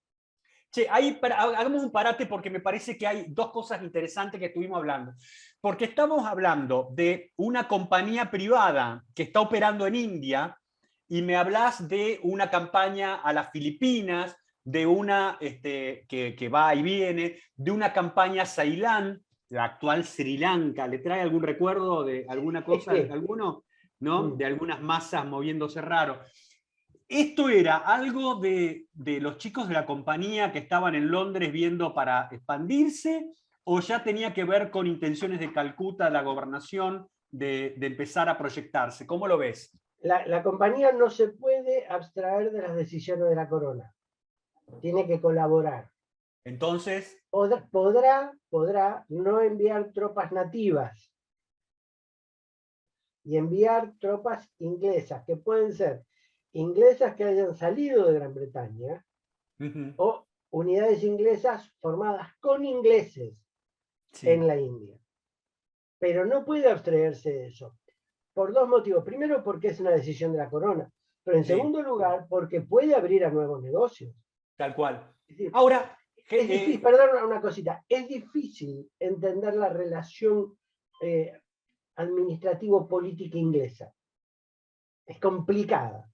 Speaker 3: Che, hagamos un parate porque me parece que hay dos cosas interesantes que estuvimos hablando. Porque estamos hablando de una compañía privada que está operando en India y me hablas de una campaña a las Filipinas, de una que va y viene, de una campaña a Ceilán, la actual Sri Lanka. ¿Le trae algún recuerdo de alguna cosa? ¿Alguno? ¿No? De algunas masas moviéndose raro. ¿Esto era algo de los chicos de la compañía que estaban en Londres viendo para expandirse, o ya tenía que ver con intenciones de Calcuta, la gobernación, de empezar a proyectarse? ¿Cómo lo ves?
Speaker 2: La compañía no se puede abstraer de las decisiones de la corona. Tiene que colaborar.
Speaker 3: Entonces...
Speaker 2: Podrá no enviar tropas nativas y enviar tropas inglesas, que pueden ser inglesas que hayan salido de Gran Bretaña o unidades inglesas formadas con ingleses en la India. Pero no puede abstraerse de eso. Por dos motivos. Primero, porque es una decisión de la corona. Pero en segundo lugar, porque puede abrir a nuevos negocios.
Speaker 3: Tal cual.
Speaker 2: Es decir,
Speaker 3: ahora,
Speaker 2: es difícil, perdón una cosita, es difícil entender la relación administrativo-política inglesa. Es complicada.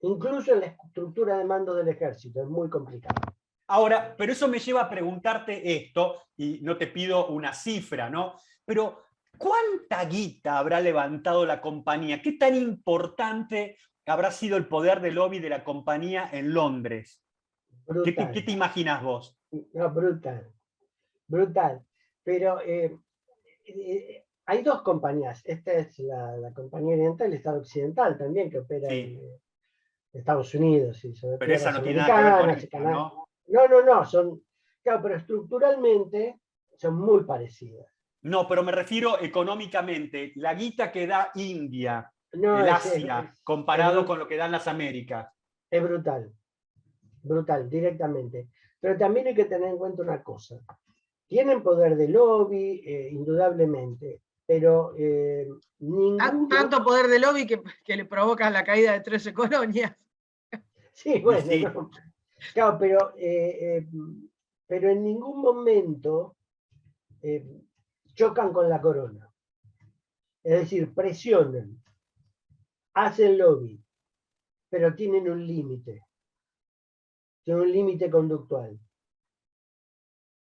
Speaker 2: Incluso en la estructura de mando del ejército, es muy complicada.
Speaker 3: Ahora, pero eso me lleva a preguntarte esto, y no te pido una cifra, ¿no? Pero, ¿cuánta guita habrá levantado la compañía? ¿Qué tan importante habrá sido el poder de lobby de la compañía en Londres? ¿Qué te imaginas vos?
Speaker 2: No, brutal. Brutal. Pero hay dos compañías. Esta es la compañía oriental, el Estado occidental también, que opera en Estados Unidos y sobre
Speaker 3: pero esa
Speaker 2: tierras
Speaker 3: no tiene nada que ver con
Speaker 2: americanas,
Speaker 3: esta, ¿no?
Speaker 2: No, claro, pero estructuralmente son muy parecidas.
Speaker 3: No, pero me refiero económicamente. La guita que da India,
Speaker 2: No,
Speaker 3: el Asia, comparado con lo que dan las Américas.
Speaker 2: Es brutal. Brutal, directamente. Pero también hay que tener en cuenta una cosa. Tienen poder de lobby, indudablemente, pero ninguno...
Speaker 1: Tanto poder de lobby que le provoca la caída de 13 colonias.
Speaker 2: Sí, bueno,
Speaker 3: Sí.
Speaker 2: no. Claro, pero en ningún momento chocan con la corona. Es decir, presionan, hacen lobby, pero tienen un límite. Tienen un límite conductual.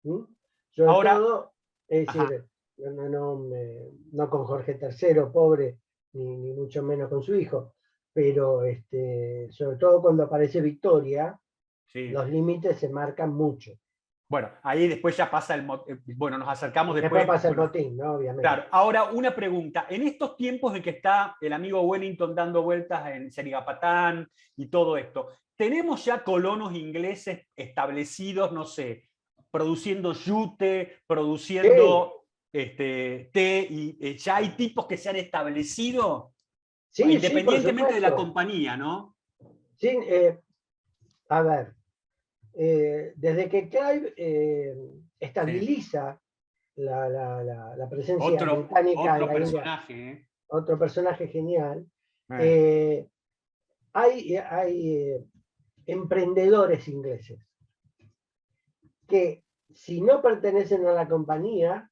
Speaker 2: ¿Mm? Sobre
Speaker 3: Ahora,
Speaker 2: todo, es decir, no con Jorge III, pobre, ni mucho menos con su hijo, pero sobre todo cuando aparece Victoria,
Speaker 3: sí.
Speaker 2: los límites se marcan mucho.
Speaker 3: Bueno, ahí después ya pasa bueno, nos acercamos después.
Speaker 2: Después pasa el
Speaker 3: Bueno,
Speaker 2: motín, ¿no? Obviamente.
Speaker 3: claro, ahora una pregunta. En estos tiempos de que está el amigo Wellington dando vueltas en Serigapatán y todo esto, ¿tenemos ya colonos ingleses establecidos, no sé, produciendo yute, produciendo té, y ya hay tipos que se han establecido?
Speaker 2: Sí,
Speaker 3: Independientemente de la
Speaker 2: supuesto.
Speaker 3: compañía, ¿no?
Speaker 2: Sí, a ver, desde que Clive estabiliza la presencia británica en
Speaker 3: Otro
Speaker 2: la India,
Speaker 3: personaje, ¿eh?
Speaker 2: otro personaje genial,
Speaker 3: Eh.
Speaker 2: hay emprendedores ingleses que, si no pertenecen a la compañía,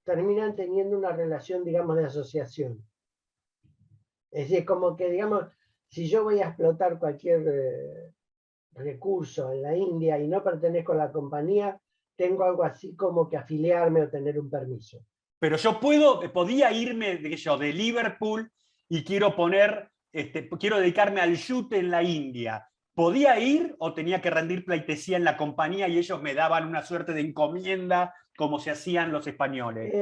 Speaker 2: terminan teniendo una relación, digamos, de asociación. Es decir, como que, digamos, si yo voy a explotar cualquier recurso en la India y no pertenezco a la compañía, tengo algo así como que afiliarme o tener un permiso.
Speaker 3: Pero yo podía irme de Liverpool y quiero quiero dedicarme al yute en la India. ¿Podía ir o tenía que rendir pleitesía en la compañía y ellos me daban una suerte de encomienda como se hacían los españoles?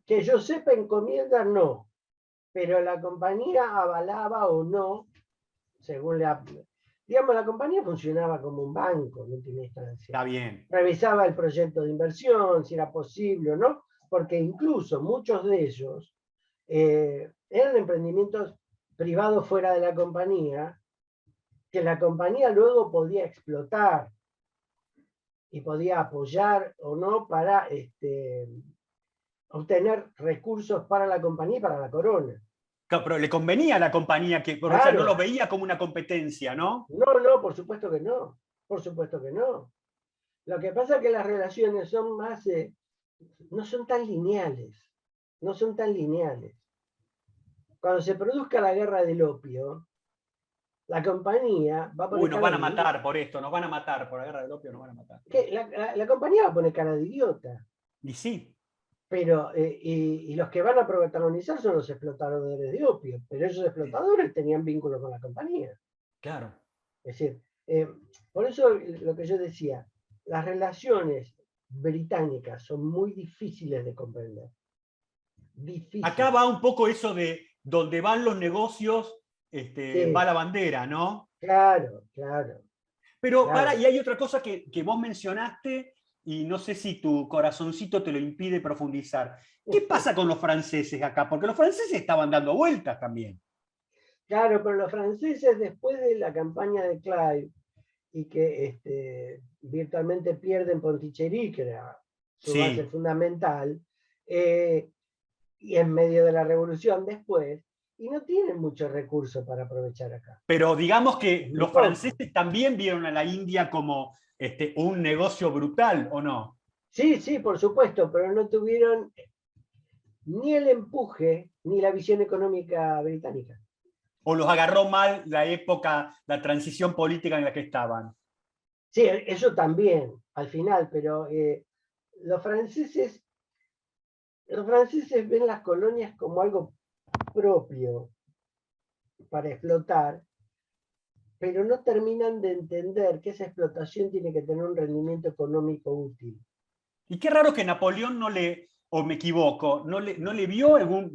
Speaker 2: Que yo sepa, encomienda no, pero la compañía avalaba o no, según digamos, la compañía funcionaba como un banco en última instancia.
Speaker 3: Está bien.
Speaker 2: Revisaba el proyecto de inversión, si era posible o no, porque incluso muchos de ellos eran emprendimientos privados fuera de la compañía, que la compañía luego podía explotar y podía apoyar o no para obtener recursos para la compañía y para la corona.
Speaker 3: Claro, pero le convenía a la compañía o sea, no lo veía como una competencia, ¿no?
Speaker 2: No, por supuesto que no. Por supuesto que no. Lo que pasa es que las relaciones son más, no son tan lineales. No son tan lineales. Cuando se produzca la guerra del opio, la compañía va a poner
Speaker 3: Nos van a matar por esto, nos van a matar, por la guerra del opio nos van a matar.
Speaker 2: La compañía va a poner cara de idiota.
Speaker 3: Y sí.
Speaker 2: Pero, y los que van a protagonizar son los explotadores de opio, pero esos explotadores tenían vínculos con la compañía.
Speaker 3: Claro.
Speaker 2: Es decir, por eso lo que yo decía, las relaciones británicas son muy difíciles de comprender. Difíciles.
Speaker 3: Acá va un poco eso de donde van los negocios,
Speaker 2: Sí.
Speaker 3: va la bandera, ¿no?
Speaker 2: Claro, claro.
Speaker 3: Pero
Speaker 2: claro.
Speaker 3: y hay otra cosa que vos mencionaste, y no sé si tu corazoncito te lo impide profundizar. ¿Qué pasa con los franceses acá? Porque los franceses estaban dando vueltas también.
Speaker 2: Claro, pero los franceses, después de la campaña de Clive, y que virtualmente pierden Pondicherry, que era su base fundamental, y en medio de la revolución después, y no tienen muchos recursos para aprovechar acá.
Speaker 3: Pero digamos que los franceses también vieron a la India como un negocio brutal, ¿o no?
Speaker 2: Sí, sí, por supuesto, pero no tuvieron ni el empuje ni la visión económica británica.
Speaker 3: ¿O los agarró mal la época, la transición política en la que estaban?
Speaker 2: Sí, eso también, al final, pero los franceses ven las colonias como algo propio para explotar, pero no terminan de entender que esa explotación tiene que tener un rendimiento económico útil.
Speaker 3: Y qué raro que Napoleón no le, o me equivoco, no le vio algún,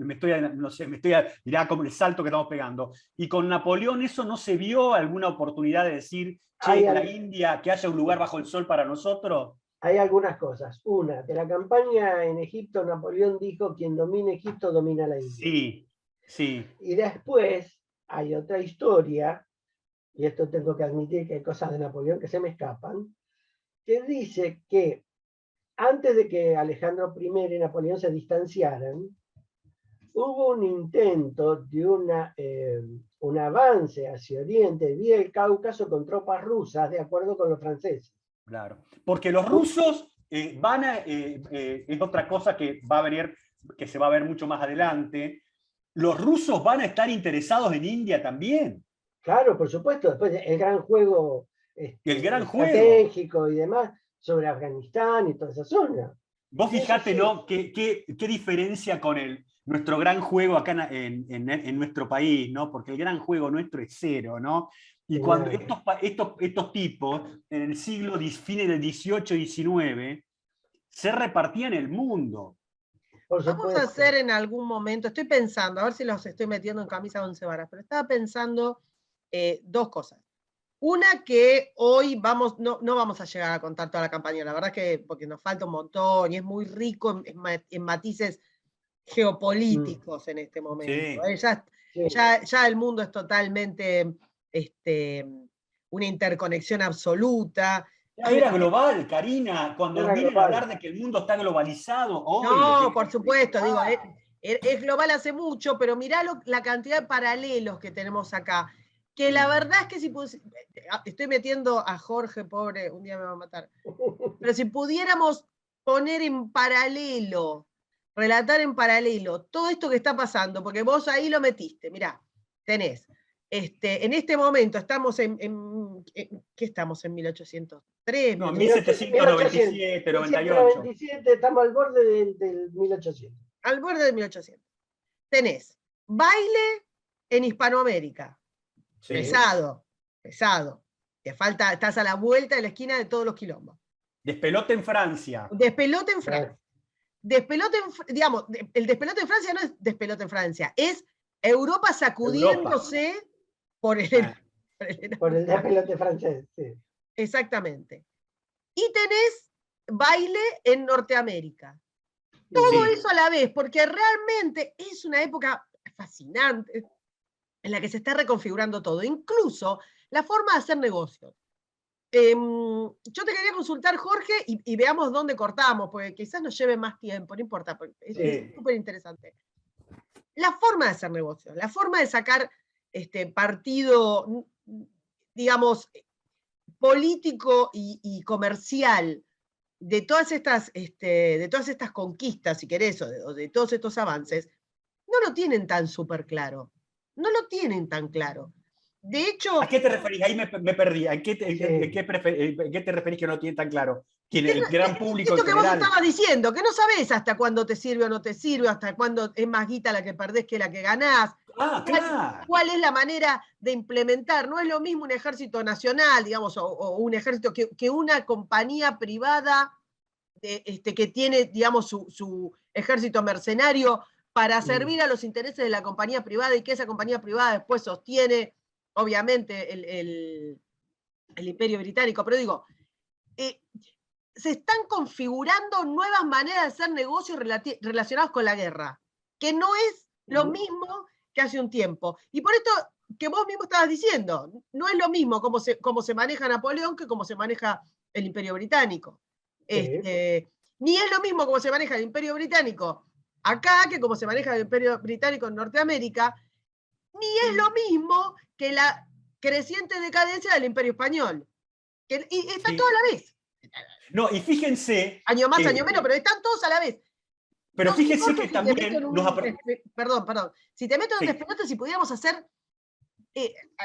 Speaker 3: mirá como el salto que estamos pegando, y con Napoleón eso no se vio alguna oportunidad de decir, che, la India, que haya un lugar bajo el sol para nosotros.
Speaker 2: Hay algunas cosas. Una, de la campaña en Egipto, Napoleón dijo, quien domina Egipto domina la India.
Speaker 3: Sí, sí.
Speaker 2: Y después hay otra historia, y esto tengo que admitir que hay cosas de Napoleón que se me escapan, que dice que antes de que Alejandro I y Napoleón se distanciaran, hubo un intento de un avance hacia Oriente vía el Cáucaso con tropas rusas, de acuerdo con los franceses.
Speaker 3: Claro, porque los rusos van a, es otra cosa que va a venir, que se va a ver mucho más adelante, los rusos van a estar interesados en India también.
Speaker 2: Claro, por supuesto, después el gran juego
Speaker 3: El gran
Speaker 2: estratégico
Speaker 3: juego.
Speaker 2: y demás sobre Afganistán y toda esa zona.
Speaker 3: Vos fijate,
Speaker 2: Sí.
Speaker 3: ¿no? ¿Qué diferencia con nuestro gran juego acá en nuestro país, ¿no? Porque el gran juego nuestro es cero, ¿no? Y cuando estos tipos, en el siglo fines del 18 y 19, se repartían el mundo.
Speaker 1: Vamos a hacer en algún momento, estoy pensando, a ver si los estoy metiendo en camisa de 11 varas, pero estaba pensando dos cosas. Una, que hoy no vamos a llegar a contar toda la campaña, la verdad que porque nos falta un montón y es muy rico en matices geopolíticos en este momento.
Speaker 3: Sí.
Speaker 1: Ya el mundo es totalmente una interconexión absoluta.
Speaker 3: Ya era global, Karina, cuando vienen a hablar de que el mundo está globalizado hoy.
Speaker 1: No, por supuesto, digo, es global hace mucho, pero mirá la cantidad de paralelos que tenemos acá. Que la verdad es que si estoy metiendo a Jorge, pobre, un día me va a matar. Pero si pudiéramos poner en paralelo, relatar en paralelo todo esto que está pasando, porque vos ahí lo metiste, mirá, tenés, en este momento estamos ¿qué estamos en 1803?
Speaker 3: No, 1797, 98.
Speaker 2: Estamos al borde del 1800.
Speaker 1: Al borde del 1800. Tenés baile en Hispanoamérica. Sí. Pesado. Estás a la vuelta de la esquina de todos los quilombos.
Speaker 3: Despelote en Francia.
Speaker 1: Despelote en Francia. Digamos, el despelote en Francia no es despelote en Francia, es Europa sacudiéndose por el
Speaker 2: despelote francés. Sí.
Speaker 1: Exactamente. Y tenés baile en Norteamérica. Todo eso a la vez, porque realmente es una época fascinante en la que se está reconfigurando todo, incluso la forma de hacer negocios. Yo te quería consultar, Jorge, y veamos dónde cortamos, porque quizás nos lleve más tiempo, no importa, porque es súper interesante. La forma de hacer negocios, la forma de sacar partido, digamos, político y comercial de todas estas conquistas, si querés, o de todos estos avances, no lo tienen tan súper claro. No lo tienen tan claro. De hecho...
Speaker 3: ¿A qué te referís? Ahí me perdí. ¿En qué te referís que no tiene tan claro? El gran público
Speaker 1: esto que vos estabas diciendo, que no sabés hasta cuándo te sirve o no te sirve, hasta cuándo es más guita la que perdés que la que ganás.
Speaker 3: Claro.
Speaker 1: ¿Cuál es la manera de implementar? No es lo mismo un ejército nacional, digamos, o un ejército que una compañía privada que tiene, digamos, su ejército mercenario para servir a los intereses de la compañía privada y que esa compañía privada después sostiene, obviamente, el Imperio Británico. Pero digo, se están configurando nuevas maneras de hacer negocios relacionados con la guerra, que no es lo mismo que hace un tiempo. Y por esto que vos mismo estabas diciendo, no es lo mismo cómo se maneja Napoleón que cómo se maneja el Imperio Británico. Ni es lo mismo cómo se maneja el Imperio Británico acá que cómo se maneja el Imperio Británico en Norteamérica, ni es lo mismo que la creciente decadencia del Imperio Español. Y está todo a la vez.
Speaker 3: No, y fíjense...
Speaker 1: Año más, año menos, pero están todos a la vez.
Speaker 3: Pero no, fíjense que también...
Speaker 1: Perdón. Si te meto en despelote, si pudiéramos hacer,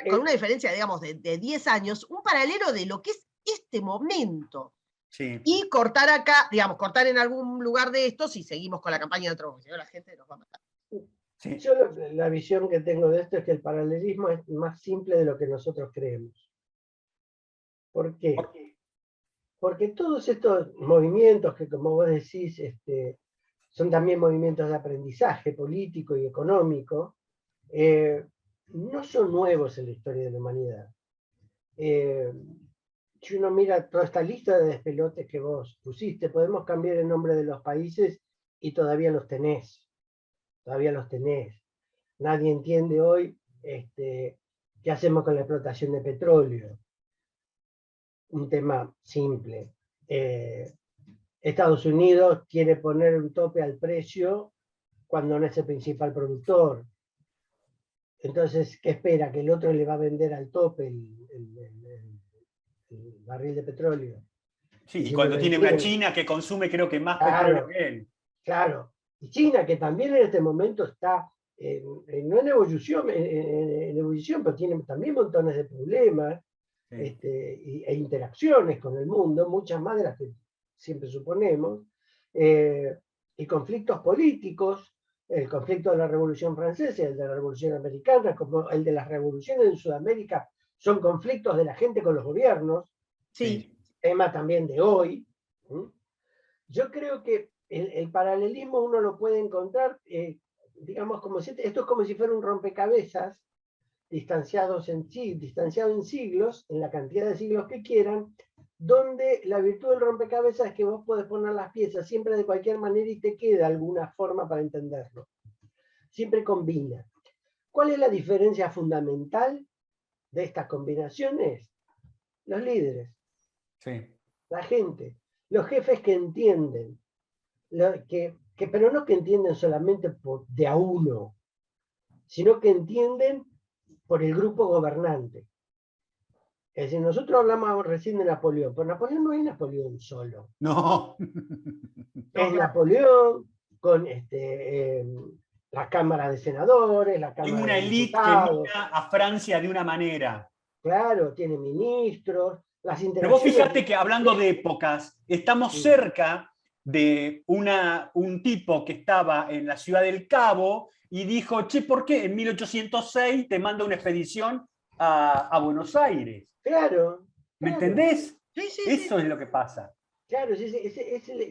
Speaker 1: con una diferencia, digamos, de 10 años, un paralelo de lo que es este momento.
Speaker 3: Sí.
Speaker 1: Y cortar acá, digamos, cortar en algún lugar de estos y seguimos con la campaña de Trump, si no la gente nos va a matar.
Speaker 2: Sí. Yo la visión que tengo de esto es que el paralelismo es más simple de lo que nosotros creemos. ¿Por qué? Porque todos estos movimientos que, como vos decís, son también movimientos de aprendizaje político y económico, no son nuevos en la historia de la humanidad. Si uno mira toda esta lista de despelotes que vos pusiste, podemos cambiar el nombre de los países y todavía los tenés. Todavía los tenés. Nadie entiende hoy qué hacemos con la explotación de petróleo. Un tema simple. Estados Unidos quiere poner un tope al precio cuando no es el principal productor. Entonces, ¿qué espera? Que el otro le va a vender al tope el barril de petróleo.
Speaker 3: Sí, y cuando tiene una China que consume creo que más petróleo que él.
Speaker 2: Claro. Y China, que también en este momento está, no en ebullición, pero tiene también montones de problemas, sí, e interacciones con el mundo, muchas más de las que siempre suponemos, y conflictos políticos, el conflicto de la Revolución Francesa, el de la Revolución Americana, como el de las revoluciones en Sudamérica, son conflictos de la gente con los gobiernos,
Speaker 1: sí,
Speaker 2: tema también de hoy. Yo creo que el paralelismo uno lo puede encontrar, digamos, esto es como si fuera un rompecabezas, distanciado en siglos, en la cantidad de siglos que quieran, donde la virtud del rompecabezas es que vos podés poner las piezas siempre de cualquier manera y te queda alguna forma para entenderlo. Siempre combina. ¿Cuál es la diferencia fundamental de estas combinaciones? Los líderes.
Speaker 3: Sí.
Speaker 2: La gente. Los jefes que entienden. Pero no que entienden solamente de a uno, sino que entienden por el grupo gobernante. Es decir, nosotros hablamos recién de Napoleón, pero Napoleón no es Napoleón solo.
Speaker 3: No.
Speaker 2: Es Napoleón con la Cámara de Senadores, la Cámara
Speaker 3: Tiene una
Speaker 2: de
Speaker 3: élite que mira a Francia de una manera.
Speaker 2: Claro, tiene ministros, las interacciones.
Speaker 3: Pero vos fíjate que hablando de épocas, estamos cerca de un tipo que estaba en la ciudad del Cabo y dijo, che, ¿por qué en 1806 te manda una expedición a Buenos Aires?
Speaker 2: Claro.
Speaker 3: ¿Me entendés?
Speaker 1: Sí, sí,
Speaker 3: Eso es lo que pasa.
Speaker 2: Claro,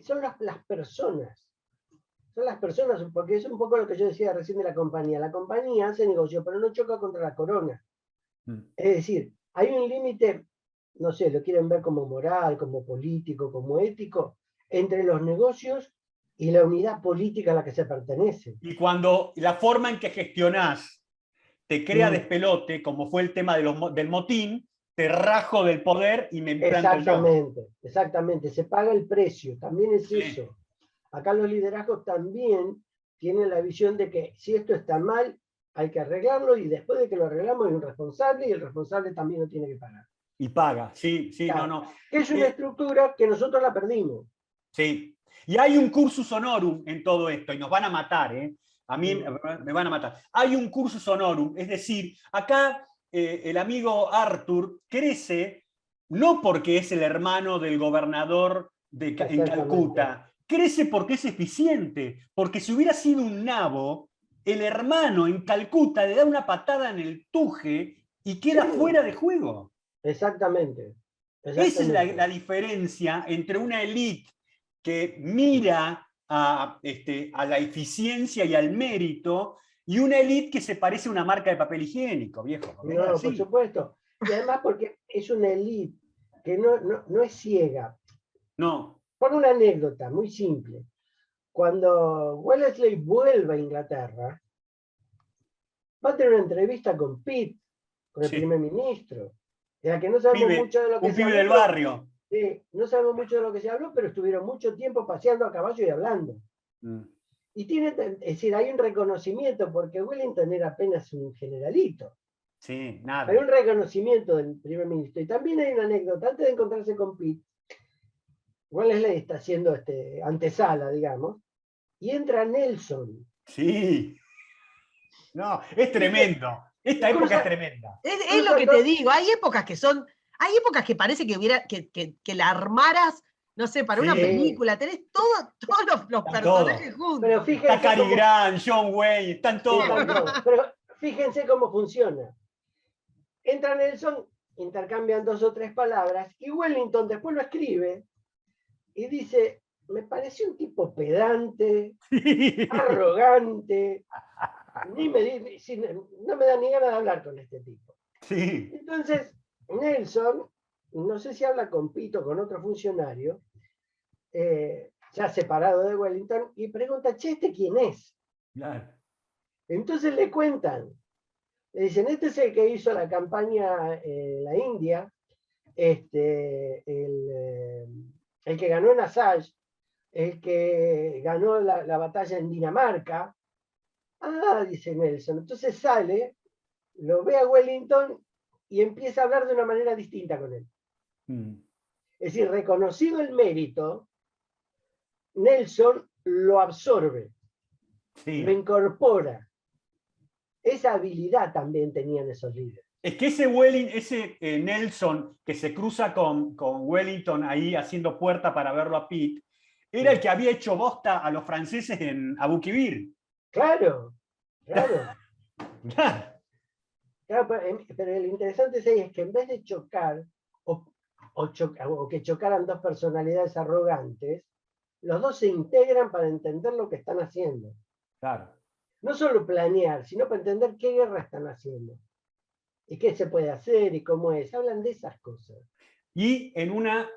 Speaker 2: son las personas. Son las personas, porque es un poco lo que yo decía recién de la compañía. La compañía hace negocio, pero no choca contra la corona. Es decir, hay un límite, no sé, lo quieren ver como moral, como político, como ético, entre los negocios y la unidad política a la que se pertenece.
Speaker 3: Y cuando la forma en que gestionás te crea despelote, como fue el tema del motín, te rajo del poder y me implanto
Speaker 2: yo. Exactamente, se paga el precio, también es eso. Acá los liderazgos también tienen la visión de que si esto está mal, hay que arreglarlo y después de que lo arreglamos hay un responsable y el responsable también lo tiene que pagar.
Speaker 3: Y paga, sí, claro.
Speaker 2: No. Es una estructura que nosotros la perdimos.
Speaker 3: Sí. Y hay un cursus honorum en todo esto, y nos van a matar, ¿eh? A mí me van a matar. Hay un cursus honorum, es decir, acá el amigo Arthur crece no porque es el hermano del gobernador en Calcuta, crece porque es eficiente, porque si hubiera sido un nabo, el hermano en Calcuta le da una patada en el tuje y queda fuera de juego.
Speaker 2: Exactamente.
Speaker 3: Esa es la diferencia entre una élite que mira a la eficiencia y al mérito y una élite que se parece a una marca de papel higiénico, viejo.
Speaker 2: No, por supuesto. Y además porque es una élite que no es ciega.
Speaker 3: No.
Speaker 2: Por una anécdota muy simple. Cuando Wellesley vuelve a Inglaterra, va a tener una entrevista con Pitt, con el primer ministro, de la que no sabemos mucho de lo que se habló.
Speaker 3: Un pibe del barrio.
Speaker 2: Sí, no sabemos mucho de lo que se habló, pero estuvieron mucho tiempo paseando a caballo y hablando. Y es decir, hay un reconocimiento, porque Wellington era apenas un generalito.
Speaker 3: Sí, nada.
Speaker 2: Hay un reconocimiento del primer ministro. Y también hay una anécdota, antes de encontrarse con Pitt, Wellesley está haciendo antesala, digamos, y entra Nelson.
Speaker 3: Sí. No, es tremendo. Esta época es tremenda.
Speaker 1: Es lo que te digo, hay épocas que parece que la armaras, no sé, para una película, tenés todos los personajes juntos.
Speaker 2: Pero fíjense
Speaker 3: está Cary Grant, John Wayne, están todos.
Speaker 2: Pero fíjense cómo funciona. Entra Nelson, intercambian 2 o 3 palabras, y Wellington después lo escribe y dice, me pareció un tipo pedante, arrogante, no me da ni ganas de hablar con este tipo.
Speaker 3: Sí.
Speaker 2: Entonces, Nelson, no sé si habla con Pito, con otro funcionario, ya separado de Wellington, y pregunta, che, ¿este quién es?
Speaker 3: Claro.
Speaker 2: Entonces le cuentan, le dicen, este es el que hizo la campaña en la India, el que ganó en Assaye, el que ganó la batalla en Dinamarca. Ah, dice Nelson. Entonces sale, lo ve a Wellington y empieza a hablar de una manera distinta con él. Es decir, reconocido el mérito, Nelson lo absorbe, lo incorpora. Esa habilidad también tenían esos líderes.
Speaker 3: Es que ese Nelson que se cruza con Wellington ahí haciendo puerta para verlo a Pitt, era el que había hecho bosta a los franceses en Abukir.
Speaker 2: Claro, claro. Claro, pero lo interesante es que en vez de chocar, o que chocaran dos personalidades arrogantes, los dos se integran para entender lo que están haciendo.
Speaker 3: Claro.
Speaker 2: No solo planear, sino para entender qué guerra están haciendo. Y qué se puede hacer y cómo es. Hablan de esas cosas.
Speaker 3: Y en una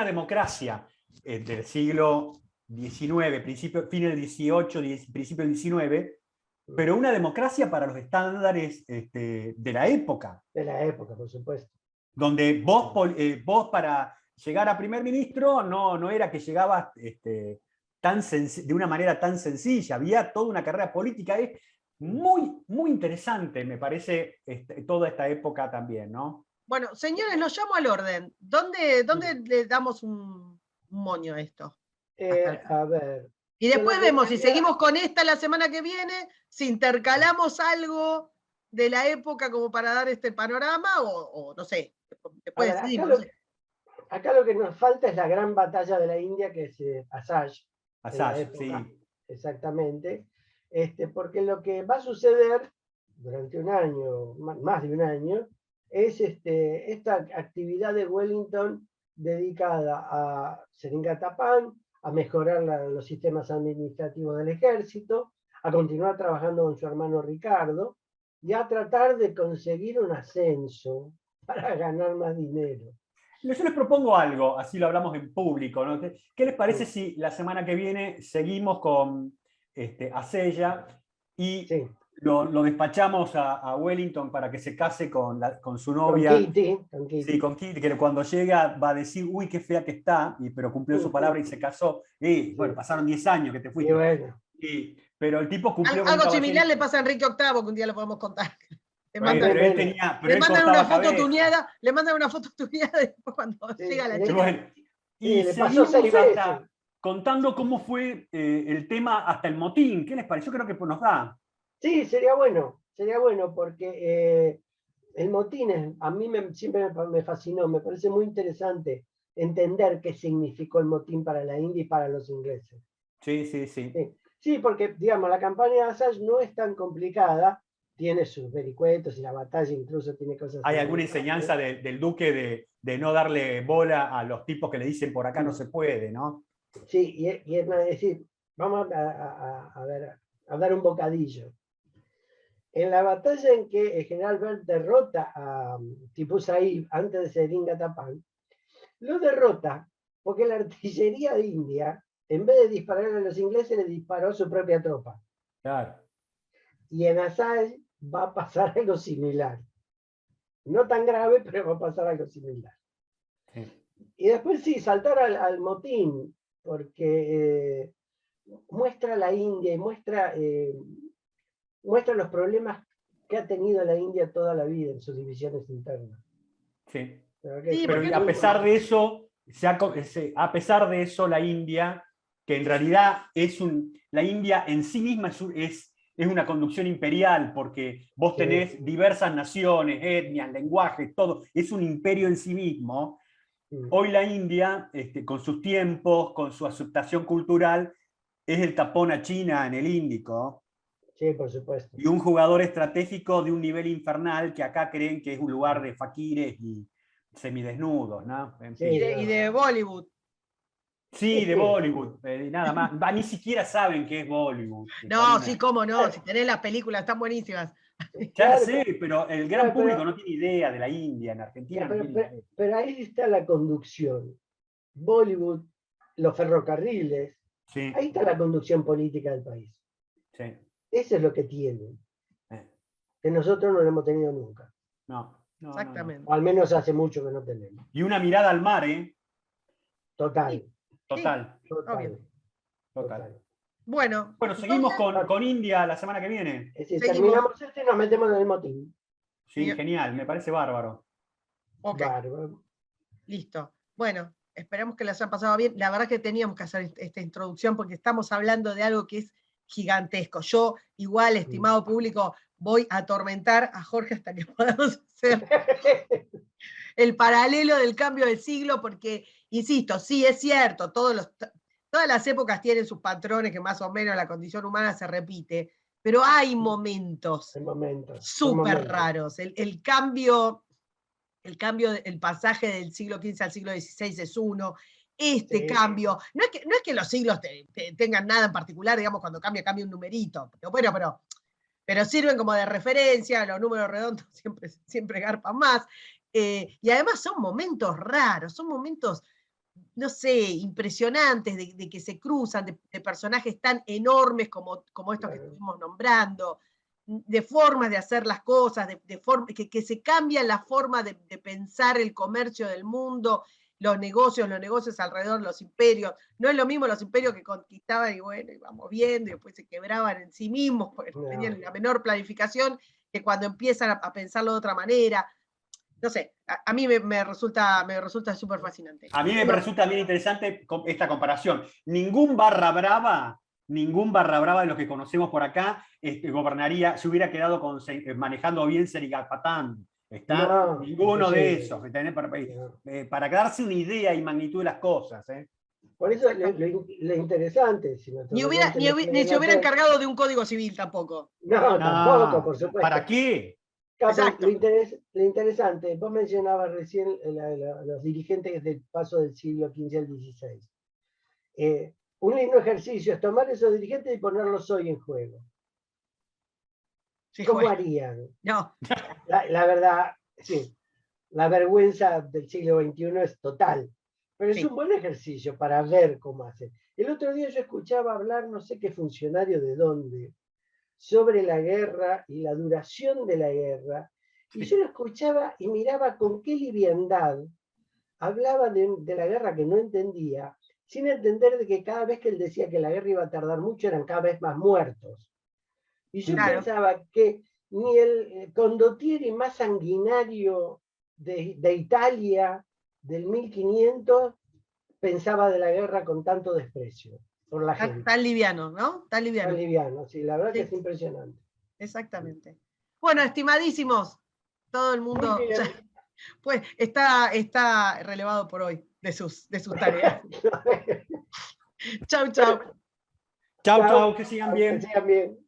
Speaker 3: democracia del siglo XIX, fin del XVIII, principio del XIX, pero una democracia para los estándares de la época.
Speaker 2: De la época, por supuesto.
Speaker 3: Donde vos para llegar a primer ministro no era que llegabas de una manera tan sencilla, había toda una carrera política. Es muy, muy interesante, me parece, toda esta época también, ¿no?
Speaker 1: Bueno, señores, los llamo al orden. ¿Dónde le damos un moño a esto?
Speaker 2: A ver.
Speaker 1: Y después vemos si seguimos con esta la semana que viene, si intercalamos algo de la época como para dar este panorama, o no sé, después decidimos.
Speaker 2: Acá lo que nos falta es la gran batalla de la India, que es Assaye.
Speaker 3: Assaye, sí.
Speaker 2: Exactamente. Porque lo que va a suceder durante un año, más de un año, es esta actividad de Wellington dedicada a Seringapatam, a mejorar los sistemas administrativos del ejército, a continuar trabajando con su hermano Ricardo y a tratar de conseguir un ascenso para ganar más dinero.
Speaker 3: Yo les propongo algo, así lo hablamos en público, ¿no? ¿Qué les parece si la semana que viene seguimos con Asella y lo despachamos a Wellington para que se case con su novia?
Speaker 2: Con Kitty.
Speaker 3: Sí, con Kitty, que cuando llega va a decir, uy, qué fea que está, pero cumplió su palabra y se casó. Bueno, pasaron 10 años que te fuiste.
Speaker 2: Y bueno.
Speaker 3: Pero el tipo cumplió con
Speaker 1: algo similar le pasa a Enrique VIII, que un día lo podemos contar. Le mandan una foto tuneada después cuando llega la chica.
Speaker 3: Bueno, y seguimos contando cómo fue el tema hasta el motín. ¿Qué les pareció? Creo que nos da.
Speaker 2: Sí, sería bueno porque el motín a mí siempre me fascinó, me parece muy interesante entender qué significó el motín para la India y para los ingleses. Sí, porque, digamos, la campaña de Assaye no es tan complicada, tiene sus vericuetos y la batalla incluso tiene cosas...
Speaker 3: ¿Hay alguna enseñanza del duque de no darle bola a los tipos que le dicen por acá no se puede, ¿no?
Speaker 2: Sí, y es decir, vamos a dar un bocadillo. En la batalla en que el general Bert derrota a Tipu Saib antes de Seringapatam, lo derrota porque la artillería de India, en vez de disparar a los ingleses, le disparó a su propia tropa.
Speaker 3: Claro.
Speaker 2: Y en Assaye va a pasar algo similar. No tan grave, pero va a pasar algo similar. Sí. Y después sí, saltar al motín, porque muestra la India y muestra los problemas que ha tenido la India toda la vida en sus divisiones internas.
Speaker 3: Sí. Pero a pesar de eso, la India, que en realidad la India en sí misma es una conducción imperial, porque vos tenés diversas naciones, etnias, lenguajes, todo, es un imperio en sí mismo. Hoy la India, con sus tiempos, con su aceptación cultural, es el tapón a China en el Índico.
Speaker 2: Sí, por supuesto.
Speaker 3: Y un jugador estratégico de un nivel infernal que acá creen que es un lugar de faquires y semidesnudos, ¿no? En fin.
Speaker 1: Y de Bollywood.
Speaker 3: Sí, de Bollywood, nada más. Ni siquiera saben qué es Bollywood.
Speaker 1: No, sí, cómo no, si tenés las películas, están buenísimas.
Speaker 3: Ya sé, pero el gran público no tiene idea de la India, en Argentina.
Speaker 2: Pero ahí está la conducción. Bollywood, los ferrocarriles, ahí está la conducción política del país.
Speaker 3: Sí.
Speaker 2: Eso es lo que tienen. Que nosotros no lo hemos tenido nunca.
Speaker 3: No.
Speaker 1: Exactamente.
Speaker 2: O al menos hace mucho que no tenemos.
Speaker 3: Y una mirada al mar, ¿eh?
Speaker 2: Total.
Speaker 3: Total,
Speaker 1: obvio.
Speaker 3: total.
Speaker 1: Bueno,
Speaker 3: Bueno, seguimos con India la semana que viene.
Speaker 2: Es decir,
Speaker 1: Seguimos.
Speaker 2: terminamos y nos metemos en el motín.
Speaker 3: Sí,
Speaker 1: Bien.
Speaker 3: genial, me parece bárbaro.
Speaker 1: ok,
Speaker 2: Bárbaro.
Speaker 1: listo. Bueno, esperamos que les haya pasado bien. La verdad que teníamos que hacer esta introducción porque estamos hablando de algo que es gigantesco. Yo, igual, estimado público, voy a atormentar a Jorge hasta que podamos hacer el paralelo del cambio del siglo, porque, insisto, sí es cierto, todas las épocas tienen sus patrones que más o menos la condición humana se repite, pero hay momentos
Speaker 2: En momentos.
Speaker 1: súper raros. El cambio, el pasaje del siglo XV al siglo XVI es uno. Este
Speaker 2: Sí.
Speaker 1: cambio, no es que los siglos tengan nada en particular, digamos, cuando cambia un numerito, pero bueno, pero sirven como de referencia, los números redondos siempre garpan más, y además son momentos raros, son momentos, no sé, impresionantes de que se cruzan, de personajes tan enormes como estos que estuvimos nombrando, de formas de hacer las cosas, que se cambia la forma de pensar el comercio del mundo, los negocios alrededor, los imperios. No es lo mismo los imperios que conquistaban y bueno, íbamos viendo y después se quebraban en sí mismos porque no tenían la menor planificación, que cuando empiezan a pensarlo de otra manera. No sé, a mí me resulta súper fascinante.
Speaker 3: A mí me resulta bien interesante esta comparación. Ningún barra brava de los que conocemos por acá gobernaría, se hubiera quedado manejando bien Serigalpatán. ¿Está?
Speaker 2: No,
Speaker 3: Ninguno de esos.
Speaker 2: No.
Speaker 3: Para darse una idea y magnitud de las cosas.
Speaker 2: Por eso lo interesante. Si
Speaker 1: Ni se hubiera encargado de un código civil tampoco.
Speaker 2: No, tampoco, por supuesto.
Speaker 3: ¿Para qué?
Speaker 1: Exacto.
Speaker 2: Lo interesante, vos mencionabas recién los dirigentes del paso del siglo XV al XVI. Un lindo ejercicio es tomar esos dirigentes y ponerlos hoy en juego.
Speaker 1: Sí,
Speaker 2: ¿Cómo harían?
Speaker 1: No.
Speaker 2: La verdad, sí, la vergüenza del siglo XXI es total, pero es un buen ejercicio para ver cómo hacen. El otro día yo escuchaba hablar, no sé qué funcionario de dónde, sobre la guerra y la duración de la guerra, y yo lo escuchaba y miraba con qué liviandad hablaba de la guerra que no entendía, sin entender de que cada vez que él decía que la guerra iba a tardar mucho, eran cada vez más muertos. Y yo pensaba que ni el condottieri más sanguinario de Italia del 1500 pensaba de la guerra con tanto desprecio por la gente.
Speaker 1: Tan liviano, ¿no? Tan liviano.
Speaker 2: Tan liviano, sí, la verdad que es impresionante.
Speaker 1: Exactamente. Bueno, estimadísimos, todo el mundo pues está relevado por hoy de sus tareas. Chau, chau.
Speaker 3: Chau, chau, que sigan bien.
Speaker 2: Que sigan bien.